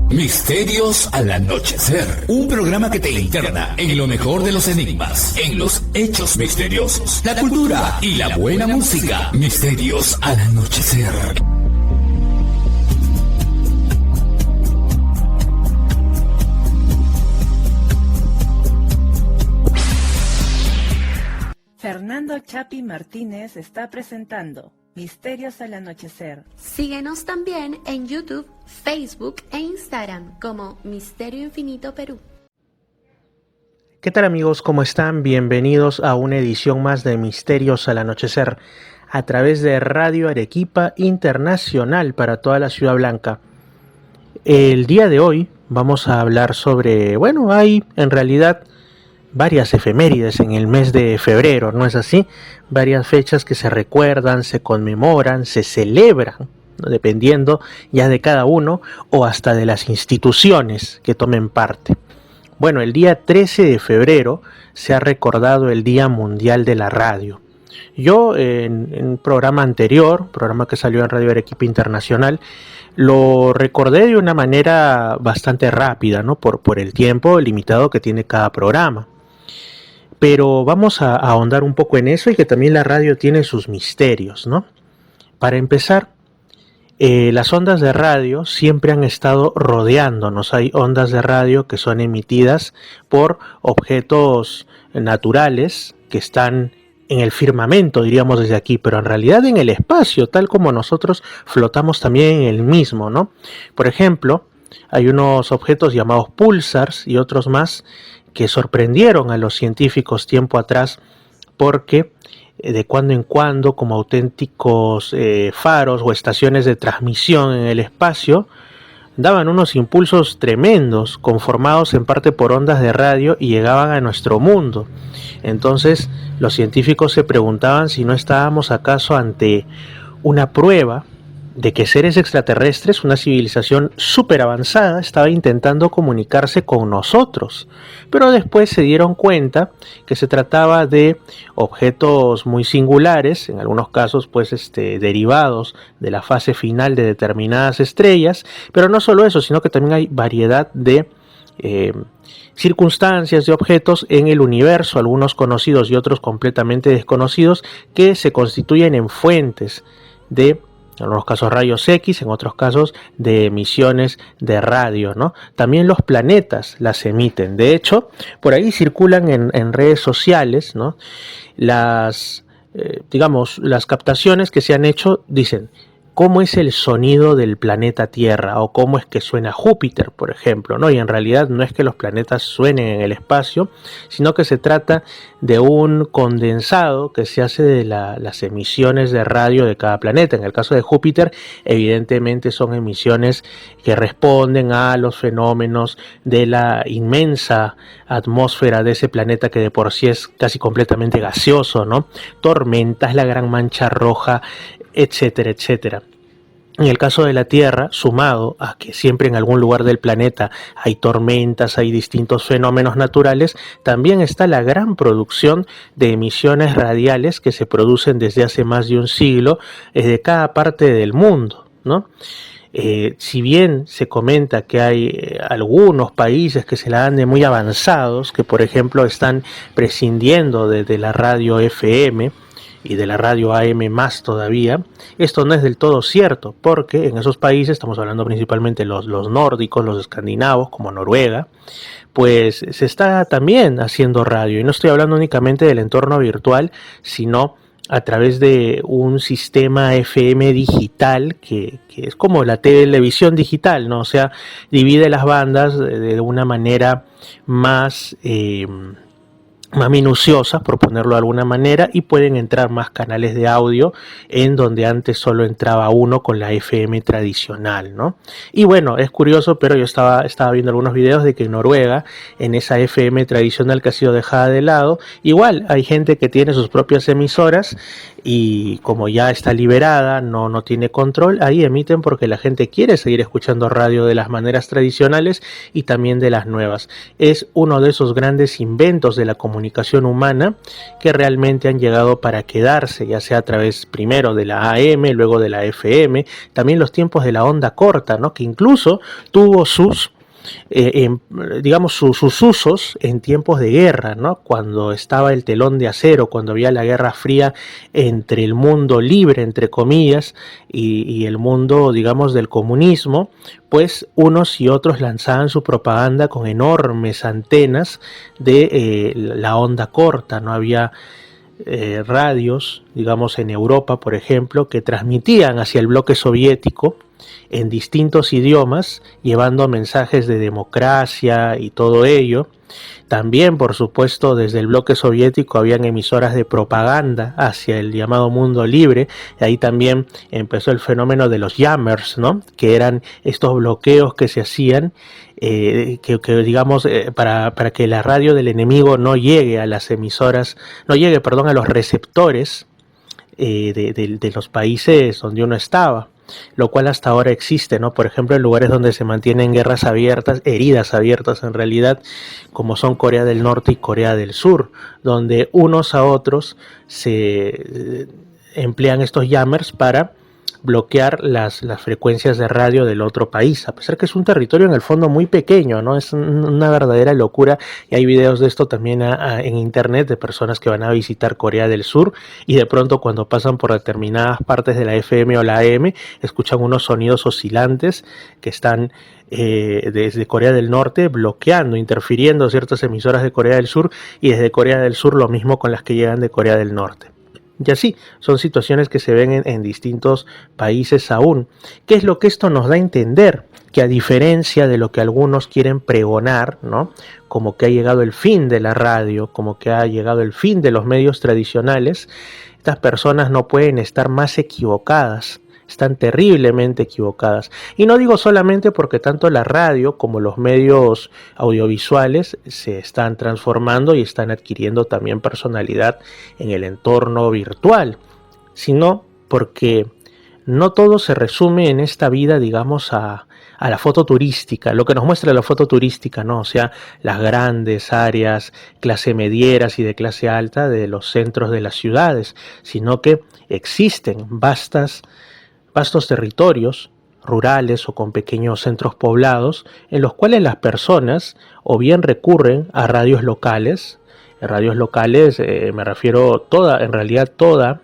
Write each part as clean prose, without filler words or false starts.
Misterios al anochecer, un programa que te interna en lo mejor de los enigmas, en los hechos misteriosos, la cultura y la buena música. Misterios al anochecer. Fernando Chapi Martínez está presentando Misterios al Anochecer. Síguenos también en YouTube, Facebook e Instagram como Misterio Infinito Perú. ¿Qué tal amigos? ¿Cómo están? Bienvenidos a una edición más de Misterios al Anochecer a través de Radio Arequipa Internacional para toda la Ciudad Blanca. El día de hoy vamos a hablar sobre, hay en realidad varias efemérides en el mes de febrero, ¿no es así? Varias fechas que se recuerdan, se conmemoran, se celebran, ¿no? Dependiendo ya de cada uno o hasta de las instituciones que tomen parte. Bueno, el día 13 de febrero se ha recordado el Día Mundial de la Radio. Yo en un programa anterior, programa que salió en Radio Arequipa Internacional, lo recordé de una manera bastante rápida, ¿no? Por el tiempo limitado que tiene cada programa. Pero vamos a ahondar un poco en eso y que también la radio tiene sus misterios, ¿no? Para empezar, las ondas de radio siempre han estado rodeándonos. Hay ondas de radio que son emitidas por objetos naturales que están en el firmamento, diríamos desde aquí, pero en realidad en el espacio, tal como nosotros flotamos también en el mismo, ¿no? Por ejemplo, hay unos objetos llamados pulsars y otros más que sorprendieron a los científicos tiempo atrás porque de cuando en cuando, como auténticos faros o estaciones de transmisión en el espacio, daban unos impulsos tremendos conformados en parte por ondas de radio y llegaban a nuestro mundo. Entonces los científicos se preguntaban si no estábamos acaso ante una prueba de que seres extraterrestres, una civilización súper avanzada, estaba intentando comunicarse con nosotros. Pero después se dieron cuenta que se trataba de objetos muy singulares, en algunos casos derivados de la fase final de determinadas estrellas, pero no solo eso, sino que también hay variedad de circunstancias de objetos en el universo, algunos conocidos y otros completamente desconocidos, que se constituyen en fuentes de, en algunos casos rayos X, en otros casos de emisiones de radio, ¿no? También los planetas las emiten. De hecho, por ahí circulan en redes sociales, ¿no? Las captaciones que se han hecho dicen cómo es el sonido del planeta Tierra o cómo es que suena Júpiter, por ejemplo, ¿no? Y en realidad no es que los planetas suenen en el espacio, sino que se trata de un condensado que se hace de las emisiones de radio de cada planeta. En el caso de Júpiter, evidentemente son emisiones que responden a los fenómenos de la inmensa atmósfera de ese planeta que de por sí es casi completamente gaseoso, ¿no? Tormentas, la gran mancha roja, etcétera, etcétera. En el caso de la Tierra, sumado a que siempre en algún lugar del planeta hay tormentas, hay distintos fenómenos naturales, también está la gran producción de emisiones radiales que se producen desde hace más de un siglo desde cada parte del mundo, ¿no? Si bien se comenta que hay algunos países que se la dan de muy avanzados, que por ejemplo están prescindiendo de la radio FM, y de la radio AM más todavía, esto no es del todo cierto, porque en esos países, estamos hablando principalmente los nórdicos, los escandinavos, como Noruega, pues se está también haciendo radio, y no estoy hablando únicamente del entorno virtual, sino a través de un sistema FM digital que es como la televisión digital, ¿no? O sea, divide las bandas de una manera más minuciosas, por ponerlo de alguna manera, y pueden entrar más canales de audio en donde antes solo entraba uno con la FM tradicional, ¿no? Y bueno, es curioso, pero yo estaba viendo algunos videos de que en Noruega, en esa FM tradicional que ha sido dejada de lado, igual hay gente que tiene sus propias emisoras y como ya está liberada, no tiene control, ahí emiten porque la gente quiere seguir escuchando radio de las maneras tradicionales y también de las nuevas. Es uno de esos grandes inventos de la comunicación comunicación humana que realmente han llegado para quedarse, ya sea a través primero de la AM, luego de la FM, también los tiempos de la onda corta, ¿no? Que incluso tuvo sus digamos sus usos en tiempos de guerra, ¿no? Cuando estaba el telón de acero, cuando había la guerra fría entre el mundo libre, entre comillas, y el mundo, digamos, del comunismo, pues unos y otros lanzaban su propaganda con enormes antenas de la onda corta, ¿no? Había radios, digamos en Europa, por ejemplo, que transmitían hacia el bloque soviético en distintos idiomas, llevando mensajes de democracia y todo ello. También, por supuesto, desde el bloque soviético habían emisoras de propaganda hacia el llamado mundo libre, y ahí también empezó el fenómeno de los jammers, ¿no? Que eran estos bloqueos que se hacían digamos, para que la radio del enemigo no llegue a las emisoras, no llegue, perdón, a los receptores de los países donde uno estaba, lo cual hasta ahora existe, ¿no? Por ejemplo, en lugares donde se mantienen guerras abiertas, heridas abiertas en realidad, como son Corea del Norte y Corea del Sur, donde unos a otros se emplean estos jammers para bloquear las frecuencias de radio del otro país, a pesar que es un territorio en el fondo muy pequeño, ¿no? Es una verdadera locura, y hay videos de esto también en internet de personas que van a visitar Corea del Sur y de pronto cuando pasan por determinadas partes de la FM o la AM escuchan unos sonidos oscilantes que están desde Corea del Norte bloqueando, interfiriendo ciertas emisoras de Corea del Sur, y desde Corea del Sur lo mismo con las que llegan de Corea del Norte. Y así, son situaciones que se ven en distintos países aún. ¿Qué es lo que esto nos da a entender? Que a diferencia de lo que algunos quieren pregonar, ¿no? Como que ha llegado el fin de la radio, como que ha llegado el fin de los medios tradicionales, estas personas no pueden estar más equivocadas. Están terriblemente equivocadas. Y no digo solamente porque tanto la radio como los medios audiovisuales se están transformando y están adquiriendo también personalidad en el entorno virtual, sino porque no todo se resume en esta vida, digamos, a la foto turística, lo que nos muestra la foto turística, ¿no? O sea, las grandes áreas clase medieras y de clase alta de los centros de las ciudades, sino que existen vastos territorios rurales o con pequeños centros poblados en los cuales las personas o bien recurren a radios locales, me refiero en realidad toda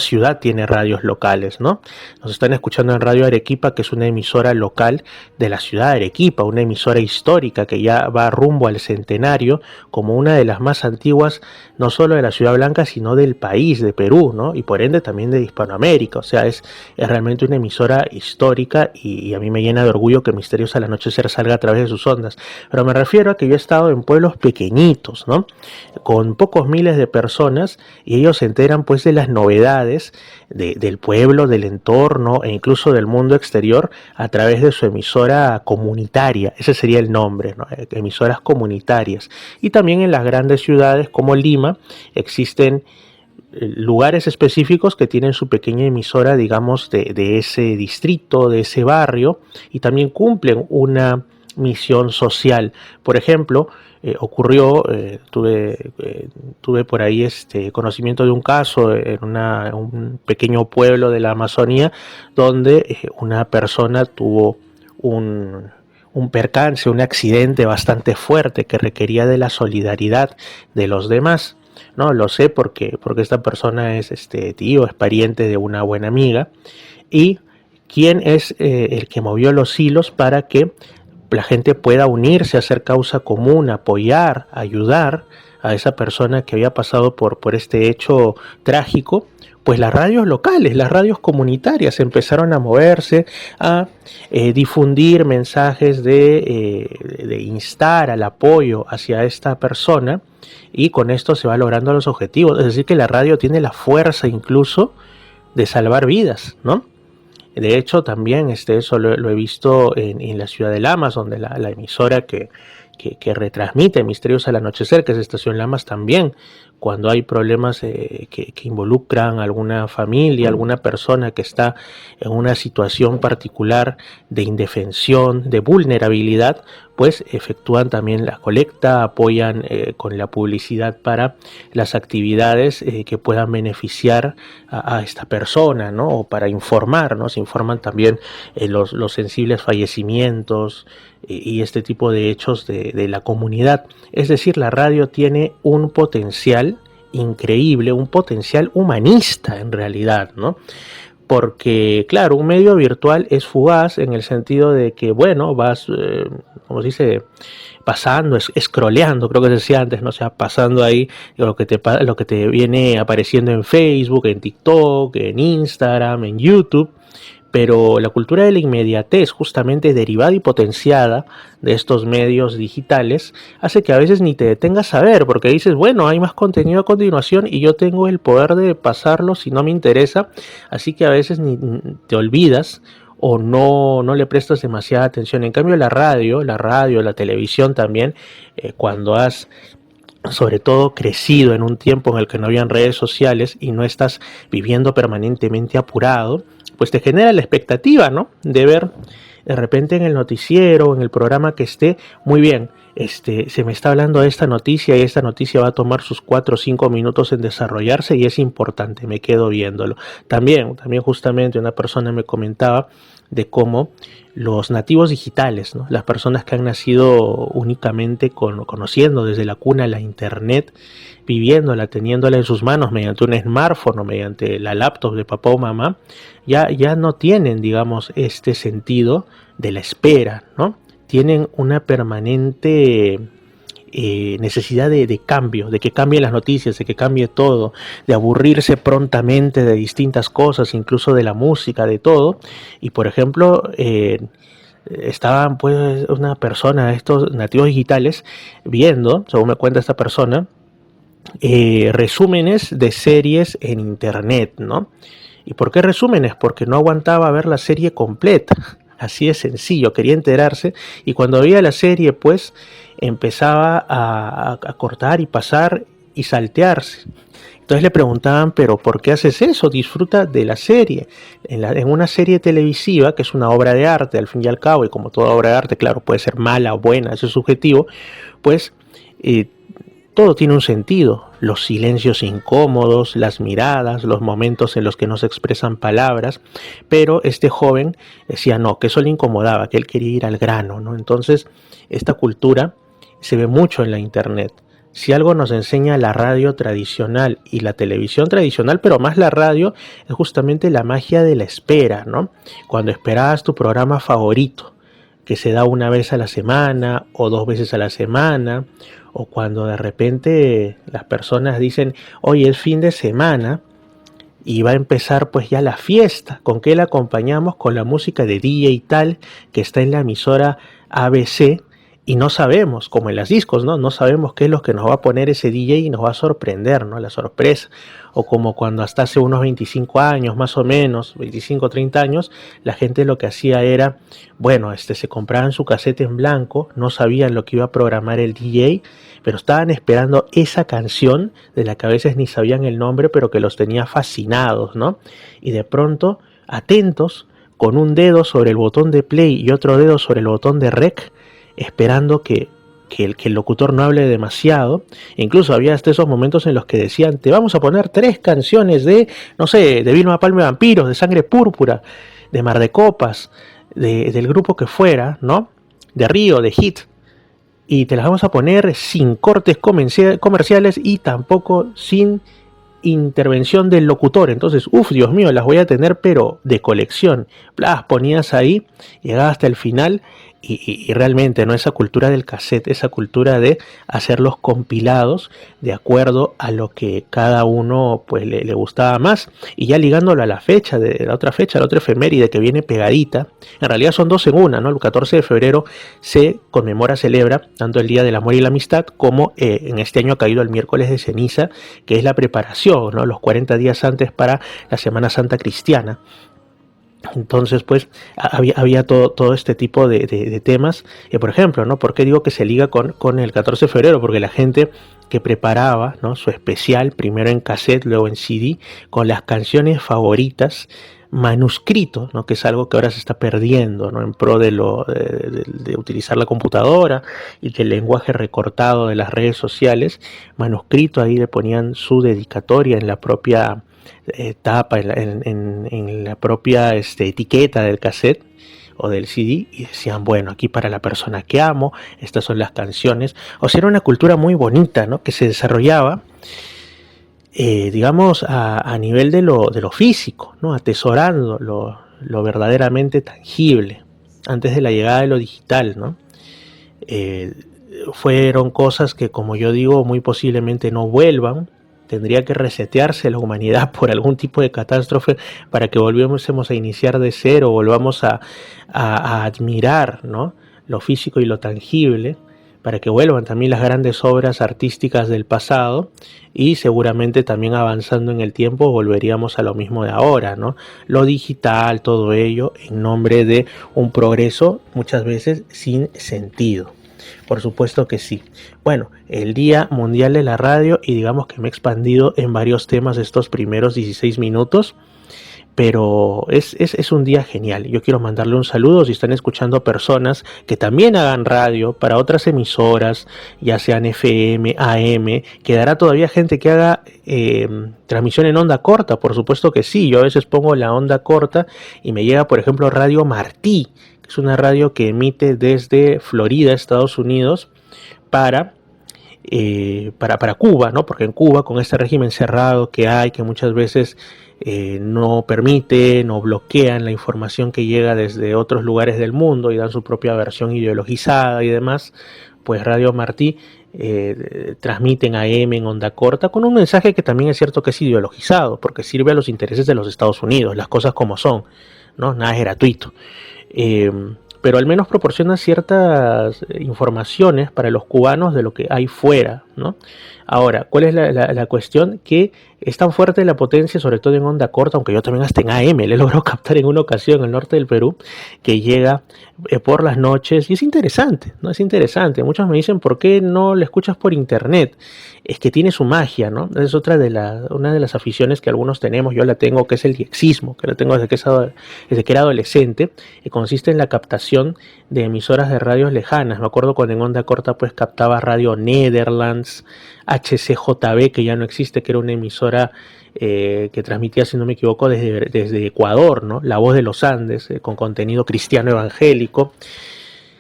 ciudad tiene radios locales, ¿no? Nos están escuchando en Radio Arequipa, que es una emisora local de la ciudad de Arequipa, una emisora histórica que ya va rumbo al centenario, como una de las más antiguas, no solo de la Ciudad Blanca, sino del país, de Perú, ¿no? Y por ende también de Hispanoamérica. O sea, es realmente una emisora histórica, y a mí me llena de orgullo que Misterios al Anochecer salga a través de sus ondas. Pero me refiero a que yo he estado en pueblos pequeñitos, ¿no? Con pocos miles de personas, y ellos se enteran pues de las novedades del pueblo, del entorno e incluso del mundo exterior a través de su emisora comunitaria. Ese sería el nombre, ¿no? Emisoras comunitarias. Y también en las grandes ciudades como Lima existen lugares específicos que tienen su pequeña emisora, digamos, de ese distrito, de ese barrio, y también cumplen una misión social. Por ejemplo, ocurrió, tuve por ahí conocimiento de un caso en un pequeño pueblo de la Amazonía donde una persona tuvo un percance, un accidente bastante fuerte que requería de la solidaridad de los demás. No lo sé porque esta persona es tío, es pariente de una buena amiga, y quién es el que movió los hilos para que la gente pueda unirse, hacer causa común, apoyar, ayudar a esa persona que había pasado por este hecho trágico. Pues las radios locales, las radios comunitarias empezaron a moverse, a difundir mensajes de instar al apoyo hacia esta persona, y con esto se va logrando los objetivos. Es decir, que la radio tiene la fuerza incluso de salvar vidas, ¿no? De hecho, también eso lo he visto en la ciudad de Lamas, donde la emisora que que retransmite Misterios al Anochecer, que es Estación Lamas también, cuando hay problemas que involucran a alguna familia, alguna persona que está en una situación particular de indefensión, de vulnerabilidad, pues efectúan también la colecta, apoyan con la publicidad para las actividades que puedan beneficiar a esta persona, ¿no? O para informar, ¿no? Se informan también los sensibles fallecimientos y este tipo de hechos de la comunidad. Es decir, la radio tiene un potencial increíble, un potencial humanista en realidad, ¿no? Porque, claro, un medio virtual es fugaz en el sentido de que, bueno, vas, como se dice, pasando, scrolleando, creo que se decía antes, ¿no? O sea, pasando ahí lo que te viene apareciendo en Facebook, en TikTok, en Instagram, en YouTube. Pero la cultura de la inmediatez, justamente derivada y potenciada de estos medios digitales, hace que a veces ni te detengas a ver, porque dices, bueno, hay más contenido a continuación y yo tengo el poder de pasarlo si no me interesa, así que a veces ni te olvidas o no le prestas demasiada atención. En cambio la radio, la televisión también, cuando has sobre todo crecido en un tiempo en el que no habían redes sociales y no estás viviendo permanentemente apurado, pues te genera la expectativa, ¿no? De ver de repente en el noticiero, en el programa que esté, muy bien, se me está hablando de esta noticia y esta noticia va a tomar sus 4 o 5 minutos en desarrollarse y es importante, me quedo viéndolo. También justamente una persona me comentaba de cómo los nativos digitales, ¿no? Las personas que han nacido únicamente conociendo desde la cuna la internet, viviéndola, teniéndola en sus manos mediante un smartphone o mediante la laptop de papá o mamá, ya no tienen, digamos, este sentido de la espera, ¿no? Tienen una permanente necesidad de cambio, de que cambien las noticias, de que cambie todo, de aburrirse prontamente de distintas cosas, incluso de la música, de todo. Y por ejemplo, estaban pues una persona, estos nativos digitales, viendo, según me cuenta esta persona, resúmenes de series en internet, ¿no? ¿Y por qué resúmenes? Porque no aguantaba ver la serie completa. Así de sencillo, quería enterarse y cuando veía la serie pues empezaba a cortar y pasar y saltearse. Entonces le preguntaban, pero ¿por qué haces eso? Disfruta de la serie. En una serie televisiva, que es una obra de arte al fin y al cabo, y como toda obra de arte, claro, puede ser mala o buena, eso es subjetivo, pues todo tiene un sentido. Los silencios incómodos, las miradas, los momentos en los que no se expresan palabras, pero este joven decía no, que eso le incomodaba, que él quería ir al grano, ¿no? Entonces, esta cultura se ve mucho en la internet. Si algo nos enseña la radio tradicional y la televisión tradicional, pero más la radio, es justamente la magia de la espera, ¿no? Cuando esperabas tu programa favorito, que se da una vez a la semana o 2 veces a la semana, o cuando de repente las personas dicen, oye, es fin de semana y va a empezar pues ya la fiesta. ¿Con qué la acompañamos? Con la música de DJ tal que está en la emisora ABC y no sabemos, como en las discos, ¿no? No sabemos qué es lo que nos va a poner ese DJ y nos va a sorprender, ¿no? La sorpresa. O como cuando hasta hace unos 25 años, más o menos, 25 o 30 años, la gente lo que hacía era, bueno, se compraban su casete en blanco, no sabían lo que iba a programar el DJ, pero estaban esperando esa canción de la que a veces ni sabían el nombre, pero que los tenía fascinados, ¿no? Y de pronto, atentos, con un dedo sobre el botón de play y otro dedo sobre el botón de rec, esperando que el locutor no hable demasiado. Incluso había hasta esos momentos en los que decían, te vamos a poner 3 canciones de, no sé, de Vilma Palma de Vampiros, de Sangre Púrpura, de Mar de Copas, del grupo que fuera, ¿no? De Río, de Hit. Y te las vamos a poner sin cortes comerciales y tampoco sin intervención del locutor. Entonces, Dios mío, las voy a tener pero de colección. Las ponías ahí, llegaba hasta el final y realmente, ¿no? Esa cultura del cassette, esa cultura de hacer los compilados de acuerdo a lo que cada uno pues le gustaba más. Y ya ligándolo a la fecha, la otra efeméride que viene pegadita, en realidad son 2 en una, ¿no? El 14 de febrero se celebra tanto el Día del Amor y la Amistad como en este año ha caído el miércoles de ceniza, que es la preparación, ¿no? Los 40 días antes para la Semana Santa cristiana. Entonces, pues, había todo este tipo de temas. Por ejemplo, ¿no? ¿Por qué digo que se liga con el 14 de febrero? Porque la gente que preparaba, ¿no?, su especial, primero en cassette, luego en CD, con las canciones favoritas, manuscrito, ¿no?, que es algo que ahora se está perdiendo, ¿no?, en pro de utilizar la computadora y del lenguaje recortado de las redes sociales. Manuscrito, ahí le ponían su dedicatoria en la propia tapa, en la propia etiqueta del cassette o del CD, y decían, bueno, aquí para la persona que amo, estas son las canciones. O sea, era una cultura muy bonita, ¿no?, que se desarrollaba, digamos, a nivel de lo físico, ¿no?, atesorando lo verdaderamente tangible, antes de la llegada de lo digital, ¿no? Fueron cosas que, como yo digo, muy posiblemente no vuelvan. Tendría que resetearse la humanidad por algún tipo de catástrofe para que volviésemos a iniciar de cero, volvamos a admirar, ¿no?, lo físico y lo tangible, para que vuelvan también las grandes obras artísticas del pasado, y seguramente también avanzando en el tiempo volveríamos a lo mismo de ahora, ¿no? Lo digital, todo ello en nombre de un progreso muchas veces sin sentido. Por supuesto que sí. Bueno, el Día Mundial de la Radio, y digamos que me he expandido en varios temas estos primeros 16 minutos, pero es un día genial. Yo quiero mandarle un saludo si están escuchando personas que también hagan radio para otras emisoras, ya sean FM, AM. Quedará todavía gente que haga transmisión en onda corta, por supuesto que sí. Yo a veces pongo la onda corta y me llega, por ejemplo, Radio Martí, que es una radio que emite desde Florida, Estados Unidos, para Cuba, ¿no? Porque en Cuba, con este régimen cerrado que hay, que muchas veces no permiten o bloquean la información que llega desde otros lugares del mundo y dan su propia versión ideologizada y demás, pues Radio Martí transmiten AM en onda corta con un mensaje que también es cierto que es ideologizado, porque sirve a los intereses de los Estados Unidos, las cosas como son, ¿no? Nada es gratuito. Pero al menos proporciona ciertas informaciones para los cubanos de lo que hay fuera, ¿no? Ahora, ¿cuál es la cuestión? Que es tan fuerte la potencia, sobre todo en onda corta, aunque yo también hasta en AM le logro captar en una ocasión en el norte del Perú, que llega por las noches, y es interesante, ¿no? Es interesante. Muchos me dicen, ¿por qué no lo escuchas por internet? Es que tiene su magia, ¿no? Es una de las aficiones que algunos tenemos. Yo la tengo, que es el diexismo, que la tengo desde que era adolescente, y consiste en la captación de emisoras de radios lejanas. Me acuerdo cuando en onda corta pues captaba Radio Netherlands, HCJB, que ya no existe, que era una emisora que transmitía, si no me equivoco, desde Ecuador, ¿no? La Voz de los Andes, con contenido cristiano evangélico,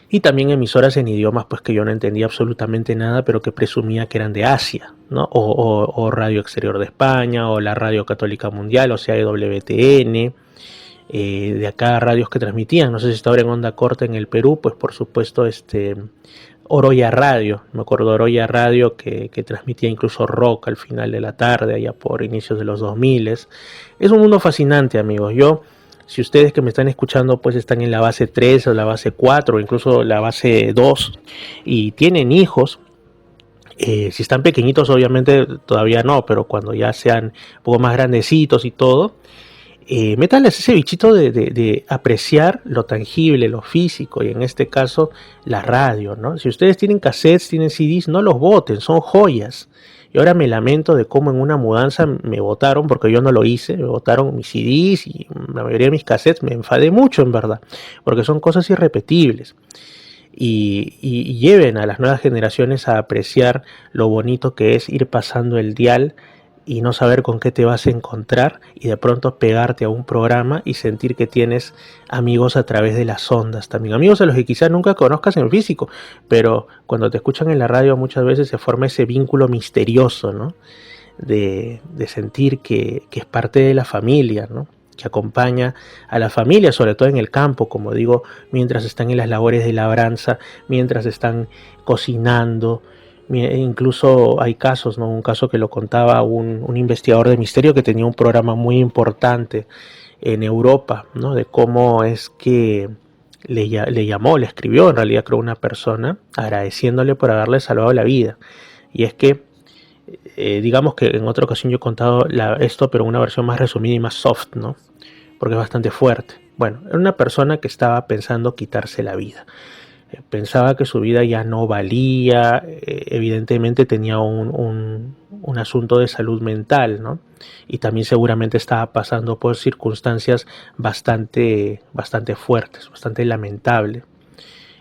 y también emisoras en idiomas pues que yo no entendía absolutamente nada, pero que presumía que eran de Asia, ¿no? O Radio Exterior de España, o la Radio Católica Mundial, o sea, EWTN. De acá radios que transmitían, no sé si está ahora en onda corta en el Perú, pues por supuesto Oroya Radio, me acuerdo Oroya Radio que transmitía incluso rock al final de la tarde, allá por inicios de los 2000. Es un mundo fascinante, amigos. Si ustedes que me están escuchando pues están en la base 3 o la base 4 o incluso la base 2 y tienen hijos, si están pequeñitos obviamente todavía no, pero cuando ya sean un poco más grandecitos y todo, métanles ese bichito de apreciar lo tangible, lo físico, y en este caso la radio, ¿no? Si ustedes tienen cassettes, tienen CDs, no los boten, son joyas. Y ahora me lamento de cómo en una mudanza me botaron, porque yo no lo hice, me botaron mis CDs y la mayoría de mis cassettes. Me enfadé mucho, en verdad, porque son cosas irrepetibles. Y lleven a las nuevas generaciones a apreciar lo bonito que es ir pasando el dial y no saber con qué te vas a encontrar, y de pronto pegarte a un programa y sentir que tienes amigos a través de las ondas también. Amigos a los que quizás nunca conozcas en físico, pero cuando te escuchan en la radio muchas veces se forma ese vínculo misterioso, ¿no? De sentir que es parte de la familia, ¿no? Que acompaña a la familia, sobre todo en el campo, como digo, mientras están en las labores de labranza, mientras están cocinando. Incluso hay casos, ¿no? Un caso que lo contaba un investigador de misterio que tenía un programa muy importante en Europa, ¿no? De cómo es que le escribió en realidad, creo, una persona agradeciéndole por haberle salvado la vida. Y es que digamos que en otra ocasión yo he contado esto, pero en una versión más resumida y más soft, ¿no? Porque es bastante fuerte. Bueno, era una persona que estaba pensando quitarse la vida. Pensaba que su vida ya no valía, evidentemente tenía un asunto de salud mental, ¿no? Y también seguramente estaba pasando por circunstancias bastante fuertes, bastante lamentables.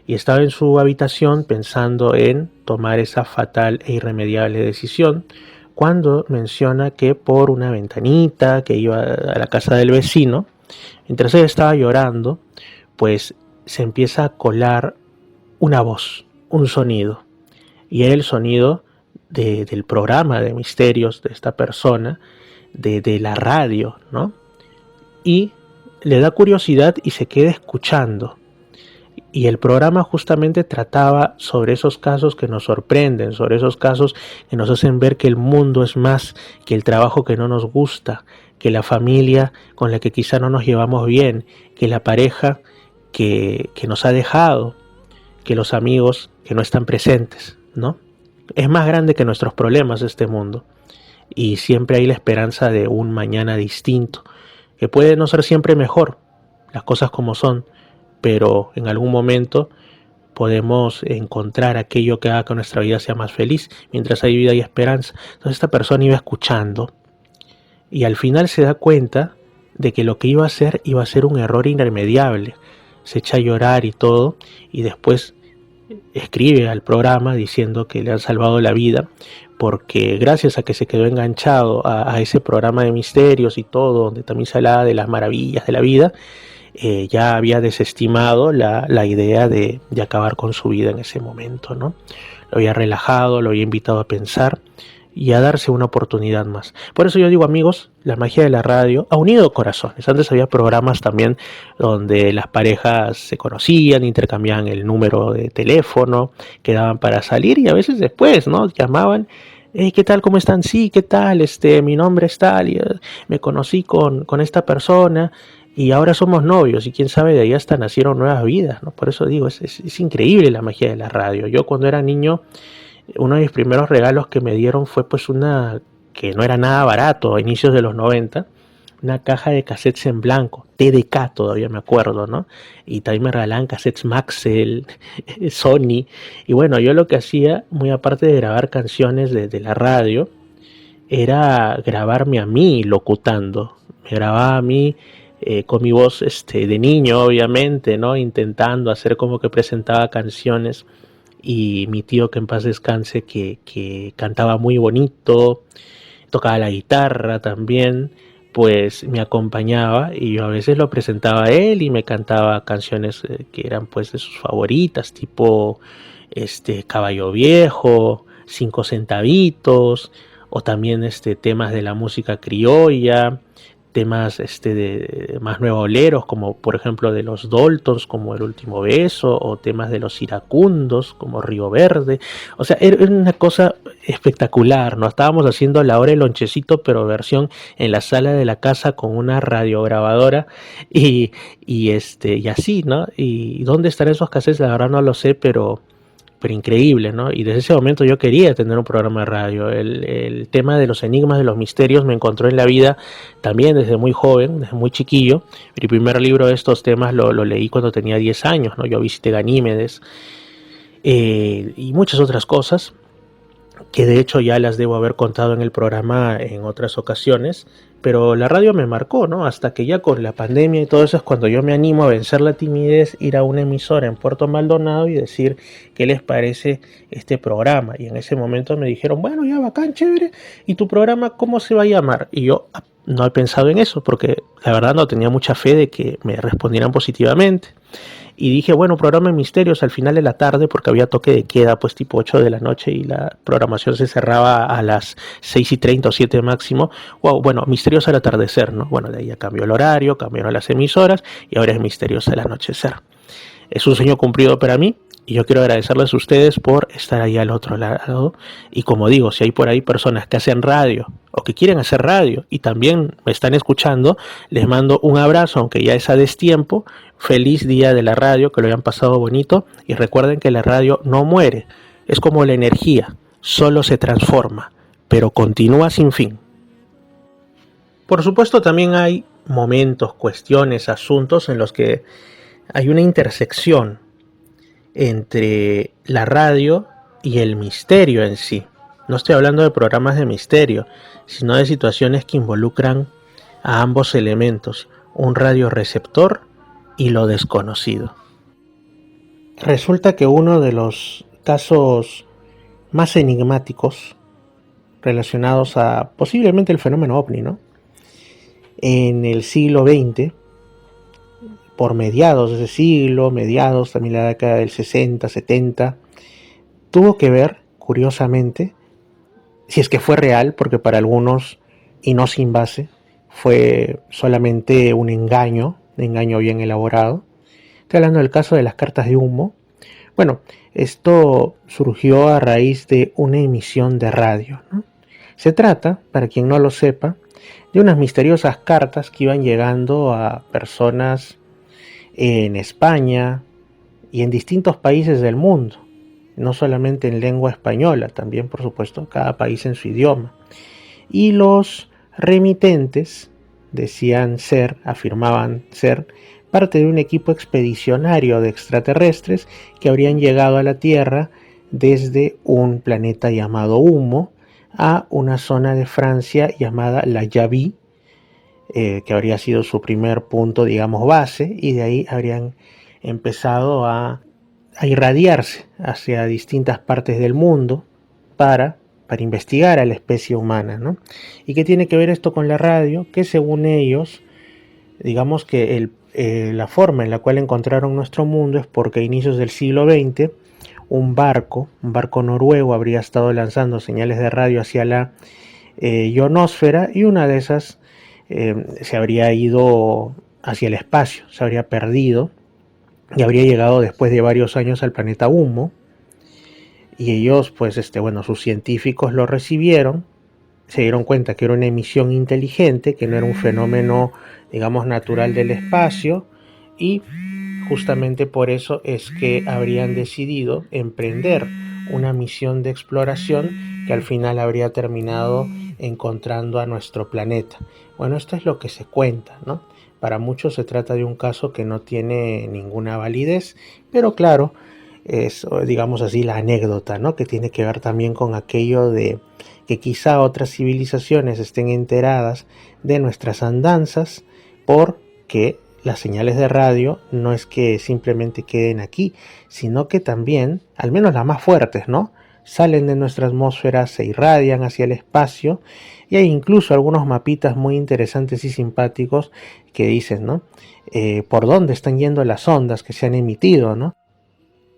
Y estaba en su habitación pensando en tomar esa fatal e irremediable decisión, cuando menciona que por una ventanita que iba a la casa del vecino, mientras ella estaba llorando, pues se empieza a colar una voz, un sonido. Y era el sonido del programa de misterios de esta persona, de la radio, ¿no? Y le da curiosidad y se queda escuchando. Y el programa justamente trataba sobre esos casos que nos sorprenden, sobre esos casos que nos hacen ver que el mundo es más que el trabajo que no nos gusta, que la familia con la que quizá no nos llevamos bien, que la pareja que nos ha dejado, que los amigos que no están presentes, ¿no? Es más grande que nuestros problemas este mundo. Y siempre hay la esperanza de un mañana distinto, que puede no ser siempre mejor, las cosas como son, pero en algún momento podemos encontrar aquello que haga que nuestra vida sea más feliz, mientras hay vida y esperanza. Entonces esta persona iba escuchando y al final se da cuenta de que lo que iba a hacer un error irremediable. Se echa a llorar y todo, y después escribe al programa diciendo que le han salvado la vida, porque gracias a que se quedó enganchado a ese programa de misterios y todo, donde también se hablaba de las maravillas de la vida, ya había desestimado la idea de acabar con su vida en ese momento, ¿no? Lo había relajado, lo había invitado a pensar y a darse una oportunidad más. Por eso yo digo, amigos, la magia de la radio ha unido corazones. Antes había programas también donde las parejas se conocían, intercambiaban el número de teléfono, quedaban para salir y a veces después, ¿no? Llamaban. Hey, ¿qué tal? ¿Cómo están? Sí, ¿qué tal? Mi nombre es tal, y, me conocí con esta persona y ahora somos novios y quién sabe, de ahí hasta nacieron nuevas vidas, ¿no? Por eso digo, es increíble la magia de la radio. Yo cuando era niño, uno de mis primeros regalos que me dieron fue pues una, que no era nada barato, a inicios de los 90, una caja de cassettes en blanco, TDK todavía me acuerdo, ¿no? Y también me regalaban cassettes Maxell, Sony, y bueno, yo lo que hacía, muy aparte de grabar canciones de la radio, era grabarme a mí locutando, me grababa a mí con mi voz de niño, obviamente, ¿no? Intentando hacer como que presentaba canciones, y mi tío, que en paz descanse, que cantaba muy bonito, tocaba la guitarra también, pues me acompañaba y yo a veces lo presentaba a él y me cantaba canciones que eran pues de sus favoritas, tipo Caballo Viejo, Cinco Centavitos, o también temas de la música criolla, temas de más nuevoleros, como por ejemplo de los Daltons, como El Último Beso, o temas de los iracundos, como Río Verde. O sea, era una cosa espectacular, ¿no? Estábamos haciendo La Hora del Lonchecito, pero versión en la sala de la casa con una radiograbadora y así, ¿no? Y dónde están esos cassettes, la verdad no lo sé, pero increíble, ¿no? Y desde ese momento yo quería tener un programa de radio. El tema de los enigmas, de los misterios, me encontró en la vida también desde muy joven, desde muy chiquillo. Mi primer libro de estos temas lo leí cuando tenía 10 años, ¿no? Yo visité Ganímedes y muchas otras cosas que de hecho ya las debo haber contado en el programa en otras ocasiones, pero la radio me marcó, ¿no? Hasta que ya con la pandemia y todo eso es cuando yo me animo a vencer la timidez, ir a una emisora en Puerto Maldonado y decir qué les parece este programa. Y en ese momento me dijeron, bueno, ya bacán, chévere, ¿y tu programa cómo se va a llamar? Y yo no he pensado en eso porque la verdad no tenía mucha fe de que me respondieran positivamente. Y dije, bueno, programa de misterios al final de la tarde, porque había toque de queda, pues tipo 8 de la noche y la programación se cerraba a las 6:30 o 7 máximo. Wow, bueno, misterios al atardecer, ¿no? Bueno, de ahí ya cambió el horario, cambiaron las emisoras y ahora es misterios al anochecer. Es un sueño cumplido para mí y yo quiero agradecerles a ustedes por estar ahí al otro lado. Y como digo, si hay por ahí personas que hacen radio o que quieren hacer radio y también me están escuchando, les mando un abrazo, aunque ya es a destiempo. Feliz día de la radio, que lo hayan pasado bonito y recuerden que la radio no muere, es como la energía, solo se transforma, pero continúa sin fin. Por supuesto también hay momentos, cuestiones, asuntos en los que hay una intersección entre la radio y el misterio en sí. No estoy hablando de programas de misterio, sino de situaciones que involucran a ambos elementos, un radioreceptor y lo desconocido. Resulta que uno de los casos más enigmáticos relacionados a posiblemente el fenómeno ovni, ¿no? En el siglo XX, por mediados de ese siglo, mediados también la década del 60, 70, tuvo que ver, curiosamente, si es que fue real, porque para algunos, y no sin base, fue solamente un engaño bien elaborado. Estoy hablando del caso de las cartas de humo. Bueno, esto surgió a raíz de una emisión de radio, ¿no? Se trata, para quien no lo sepa, de unas misteriosas cartas que iban llegando a personas en España y en distintos países del mundo, no solamente en lengua española, también por supuesto cada país en su idioma. Y los remitentes afirmaban ser parte de un equipo expedicionario de extraterrestres que habrían llegado a la Tierra desde un planeta llamado Humo a una zona de Francia llamada La Yavie, que habría sido su primer punto, digamos, base, y de ahí habrían empezado a irradiarse hacia distintas partes del mundo para investigar a la especie humana, ¿no? ¿Y qué tiene que ver esto con la radio? Que según ellos, digamos que la forma en la cual encontraron nuestro mundo es porque a inicios del siglo XX un barco noruego habría estado lanzando señales de radio hacia la ionosfera, y una de esas se habría ido hacia el espacio, se habría perdido y habría llegado después de varios años al planeta Humo. Y ellos, pues, sus científicos lo recibieron, se dieron cuenta que era una emisión inteligente, que no era un fenómeno, digamos, natural del espacio, y justamente por eso es que habrían decidido emprender una misión de exploración que al final habría terminado encontrando a nuestro planeta. Bueno, esto es lo que se cuenta, ¿no? Para muchos se trata de un caso que no tiene ninguna validez, pero claro, es, digamos así, la anécdota, ¿no? Que tiene que ver también con aquello de que quizá otras civilizaciones estén enteradas de nuestras andanzas, porque las señales de radio no es que simplemente queden aquí, sino que también, al menos las más fuertes, ¿no?, salen de nuestra atmósfera, se irradian hacia el espacio, y hay incluso algunos mapitas muy interesantes y simpáticos que dicen, ¿no?, por dónde están yendo las ondas que se han emitido, ¿no?,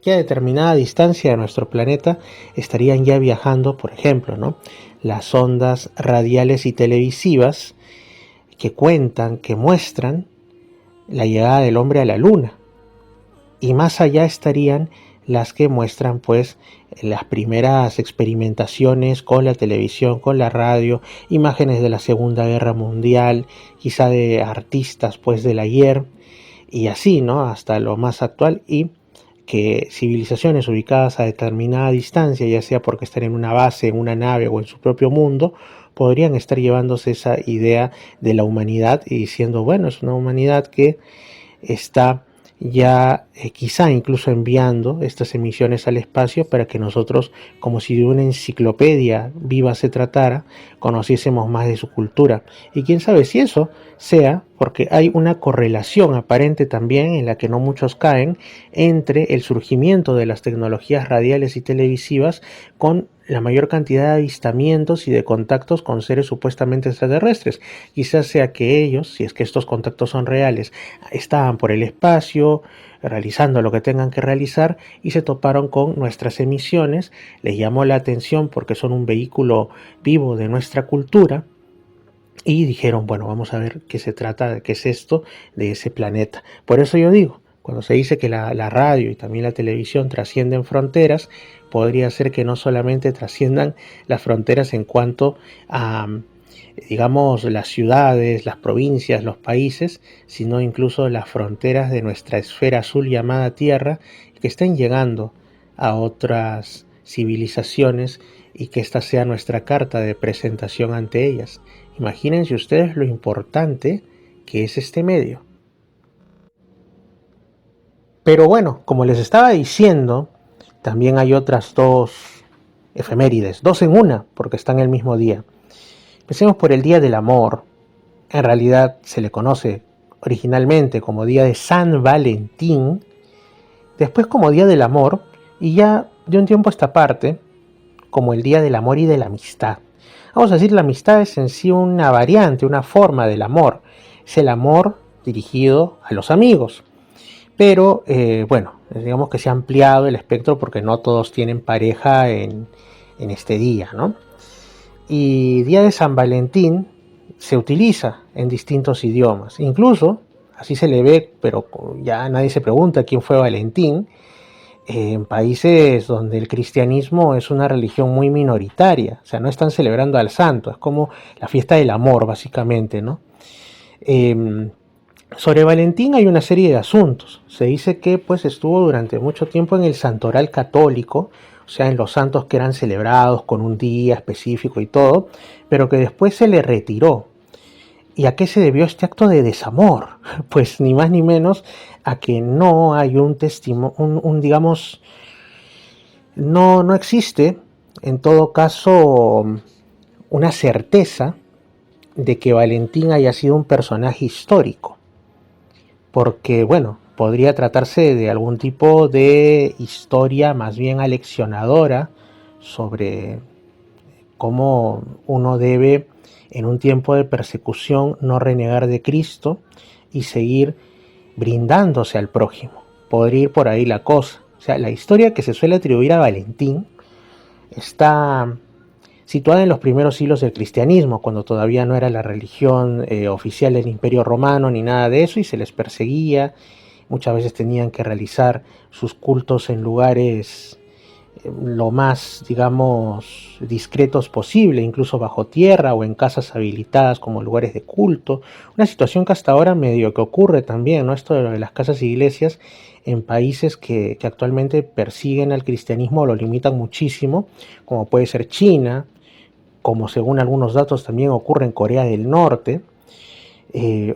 que a determinada distancia de nuestro planeta estarían ya viajando, por ejemplo, ¿no?, las ondas radiales y televisivas que cuentan, que muestran la llegada del hombre a la luna, y más allá estarían las que muestran, pues, las primeras experimentaciones con la televisión, con la radio, imágenes de la Segunda Guerra Mundial, quizá de artistas, pues, del ayer, y así, ¿no?, hasta lo más actual, y que civilizaciones ubicadas a determinada distancia, ya sea porque están en una base, en una nave o en su propio mundo, podrían estar llevándose esa idea de la humanidad y diciendo, bueno, es una humanidad que está ya quizá incluso enviando estas emisiones al espacio para que nosotros, como si de una enciclopedia viva se tratara, conociésemos más de su cultura. Y quién sabe si eso sea porque hay una correlación aparente también, en la que no muchos caen, entre el surgimiento de las tecnologías radiales y televisivas con la mayor cantidad de avistamientos y de contactos con seres supuestamente extraterrestres. Quizás sea que ellos, si es que estos contactos son reales, estaban por el espacio realizando lo que tengan que realizar y se toparon con nuestras emisiones, les llamó la atención porque son un vehículo vivo de nuestra cultura, y dijeron, bueno, vamos a ver qué se trata, qué es esto de ese planeta. Por eso yo digo, cuando se dice que la radio y también la televisión trascienden fronteras, podría ser que no solamente trasciendan las fronteras en cuanto a, digamos, las ciudades, las provincias, los países, sino incluso las fronteras de nuestra esfera azul llamada Tierra, que estén llegando a otras civilizaciones y que esta sea nuestra carta de presentación ante ellas. Imagínense ustedes lo importante que es este medio. Pero bueno, como les estaba diciendo, también hay otras dos efemérides, dos en una, porque están el mismo día. Empecemos por el Día del Amor. En realidad se le conoce originalmente como Día de San Valentín, después como Día del Amor, y ya de un tiempo a esta parte, como el Día del Amor y de la Amistad. Vamos a decir, la amistad es en sí una variante, una forma del amor. Es el amor dirigido a los amigos. Pero bueno, digamos que se ha ampliado el espectro porque no todos tienen pareja en este día, ¿no? Y Día de San Valentín se utiliza en distintos idiomas. Incluso, así se le ve, pero ya nadie se pregunta quién fue Valentín, en países donde el cristianismo es una religión muy minoritaria. O sea, no están celebrando al santo, es como la fiesta del amor, básicamente, ¿no? Sobre Valentín hay una serie de asuntos. Se dice que pues estuvo durante mucho tiempo en el santoral católico, o sea, en los santos que eran celebrados con un día específico y todo, pero que después se le retiró. ¿Y a qué se debió este acto de desamor? Pues ni más ni menos a que no hay un testimonio, digamos, no existe, en todo caso, una certeza de que Valentín haya sido un personaje histórico. Porque, bueno, podría tratarse de algún tipo de historia más bien aleccionadora sobre cómo uno debe, en un tiempo de persecución, no renegar de Cristo y seguir brindándose al prójimo. Podría ir por ahí la cosa. O sea, la historia que se suele atribuir a Valentín está situada en los primeros siglos del cristianismo, cuando todavía no era la religión oficial del Imperio Romano ni nada de eso, y se les perseguía. Muchas veces tenían que realizar sus cultos en lugares lo más, digamos, discretos posible, incluso bajo tierra o en casas habilitadas como lugares de culto. Una situación que hasta ahora medio que ocurre también, ¿no? Esto de las casas e iglesias en países que actualmente persiguen al cristianismo o lo limitan muchísimo, como puede ser China, como según algunos datos también ocurre en Corea del Norte,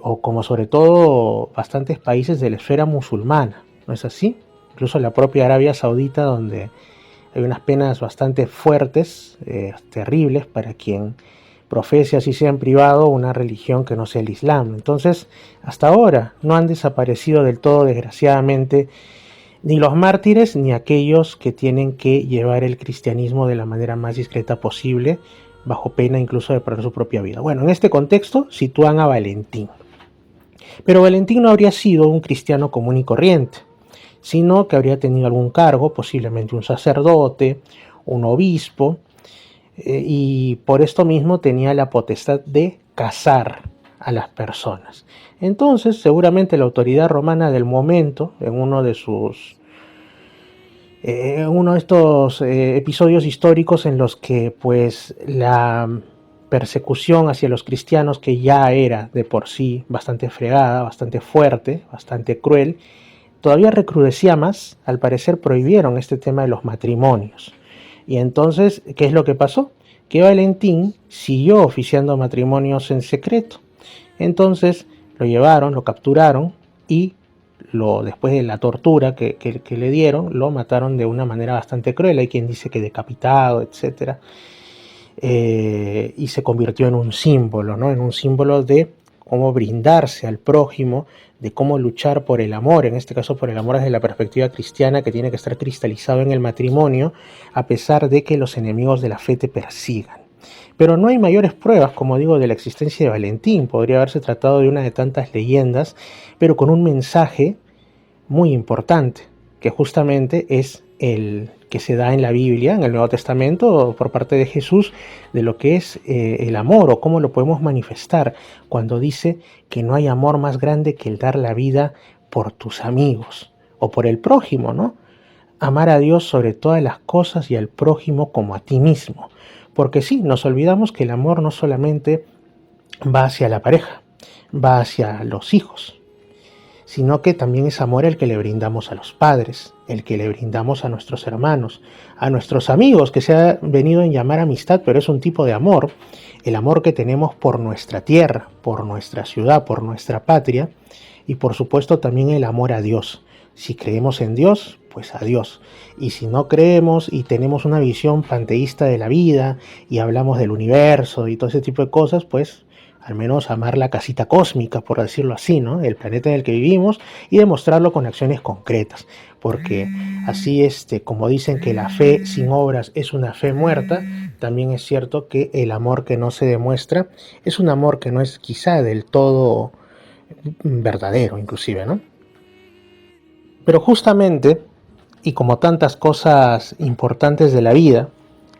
o como sobre todo bastantes países de la esfera musulmana, ¿no es así? Incluso la propia Arabia Saudita, donde hay unas penas bastante fuertes, terribles, para quien profese, así sea en privado, una religión que no sea el Islam. Entonces, hasta ahora no han desaparecido del todo, desgraciadamente, ni los mártires ni aquellos que tienen que llevar el cristianismo de la manera más discreta posible, bajo pena incluso de perder su propia vida. Bueno, en este contexto sitúan a Valentín. Pero Valentín no habría sido un cristiano común y corriente, sino que habría tenido algún cargo, posiblemente un sacerdote, un obispo, y por esto mismo tenía la potestad de casar a las personas. Entonces, seguramente la autoridad romana del momento, en uno de estos episodios históricos en los que pues la persecución hacia los cristianos, que ya era de por sí bastante fregada, bastante fuerte, bastante cruel, todavía recrudecía más. Al parecer prohibieron este tema de los matrimonios. Y entonces, ¿qué es lo que pasó? Que Valentín siguió oficiando matrimonios en secreto. Entonces lo llevaron, lo capturaron y después de la tortura que le dieron, lo mataron de una manera bastante cruel. Hay quien dice que decapitado, etc. Y se convirtió en un símbolo, ¿no? En un símbolo de cómo brindarse al prójimo, de cómo luchar por el amor, en este caso por el amor desde la perspectiva cristiana, que tiene que estar cristalizado en el matrimonio, a pesar de que los enemigos de la fe te persigan. Pero no hay mayores pruebas, como digo, de la existencia de Valentín. Podría haberse tratado de una de tantas leyendas, pero con un mensaje muy importante, que justamente es el que se da en la Biblia, en el Nuevo Testamento, por parte de Jesús, de lo que es el amor, o cómo lo podemos manifestar, cuando dice que no hay amor más grande que el dar la vida por tus amigos, o por el prójimo, ¿no? Amar a Dios sobre todas las cosas y al prójimo como a ti mismo. Porque sí, nos olvidamos que el amor no solamente va hacia la pareja, va hacia los hijos, sino que también es amor el que le brindamos a los padres, el que le brindamos a nuestros hermanos, a nuestros amigos, que se ha venido en llamar amistad, pero es un tipo de amor, el amor que tenemos por nuestra tierra, por nuestra ciudad, por nuestra patria, y por supuesto también el amor a Dios. Si creemos en Dios, pues a Dios. Y si no creemos y tenemos una visión panteísta de la vida y hablamos del universo y todo ese tipo de cosas, pues al menos amar la casita cósmica, por decirlo así, ¿no? El planeta en el que vivimos, y demostrarlo con acciones concretas. Porque así, como dicen que la fe sin obras es una fe muerta, también es cierto que el amor que no se demuestra es un amor que no es quizá del todo verdadero, inclusive, ¿no? Pero justamente, y como tantas cosas importantes de la vida,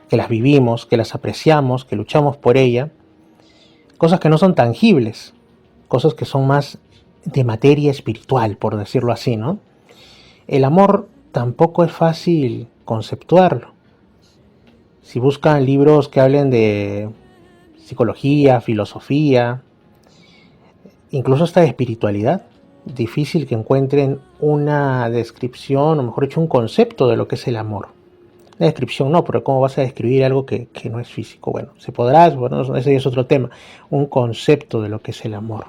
que las vivimos, que las apreciamos, que luchamos por ella, cosas que no son tangibles, cosas que son más de materia espiritual, por decirlo así, ¿no? El amor tampoco es fácil conceptuarlo. Si buscan libros que hablen de psicología, filosofía, incluso hasta de espiritualidad, difícil que encuentren una descripción, o mejor dicho, un concepto de lo que es el amor. La descripción no, pero ¿cómo vas a describir algo que no es físico? Bueno, se podrá, bueno, ese es otro tema, un concepto de lo que es el amor.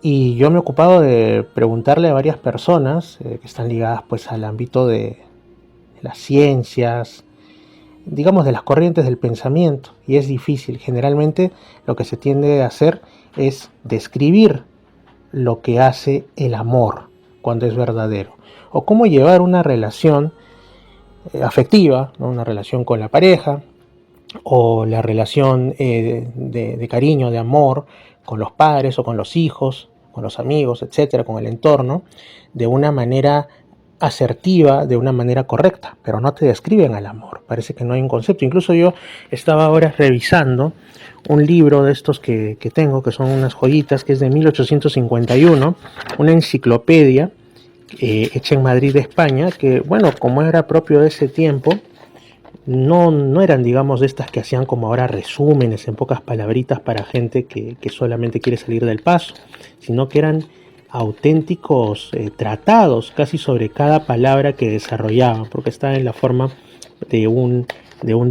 Y yo me he ocupado de preguntarle a varias personas que están ligadas pues al ámbito de las ciencias, digamos de las corrientes del pensamiento, y es difícil. Generalmente lo que se tiende a hacer es describir lo que hace el amor cuando es verdadero, o cómo llevar una relación afectiva, ¿no? Una relación con la pareja, o la relación de cariño, de amor, con los padres o con los hijos, con los amigos, etcétera, con el entorno, de una manera asertiva, de una manera correcta, pero no te describen al amor. Parece que no hay un concepto. Incluso yo estaba ahora revisando un libro de estos que tengo, que son unas joyitas, que es de 1851, una enciclopedia hecha en Madrid, España, que, bueno, como era propio de ese tiempo, no eran, digamos, de estas que hacían como ahora resúmenes en pocas palabritas para gente que solamente quiere salir del paso, sino que eran auténticos tratados casi sobre cada palabra que desarrollaban, porque está en la forma de un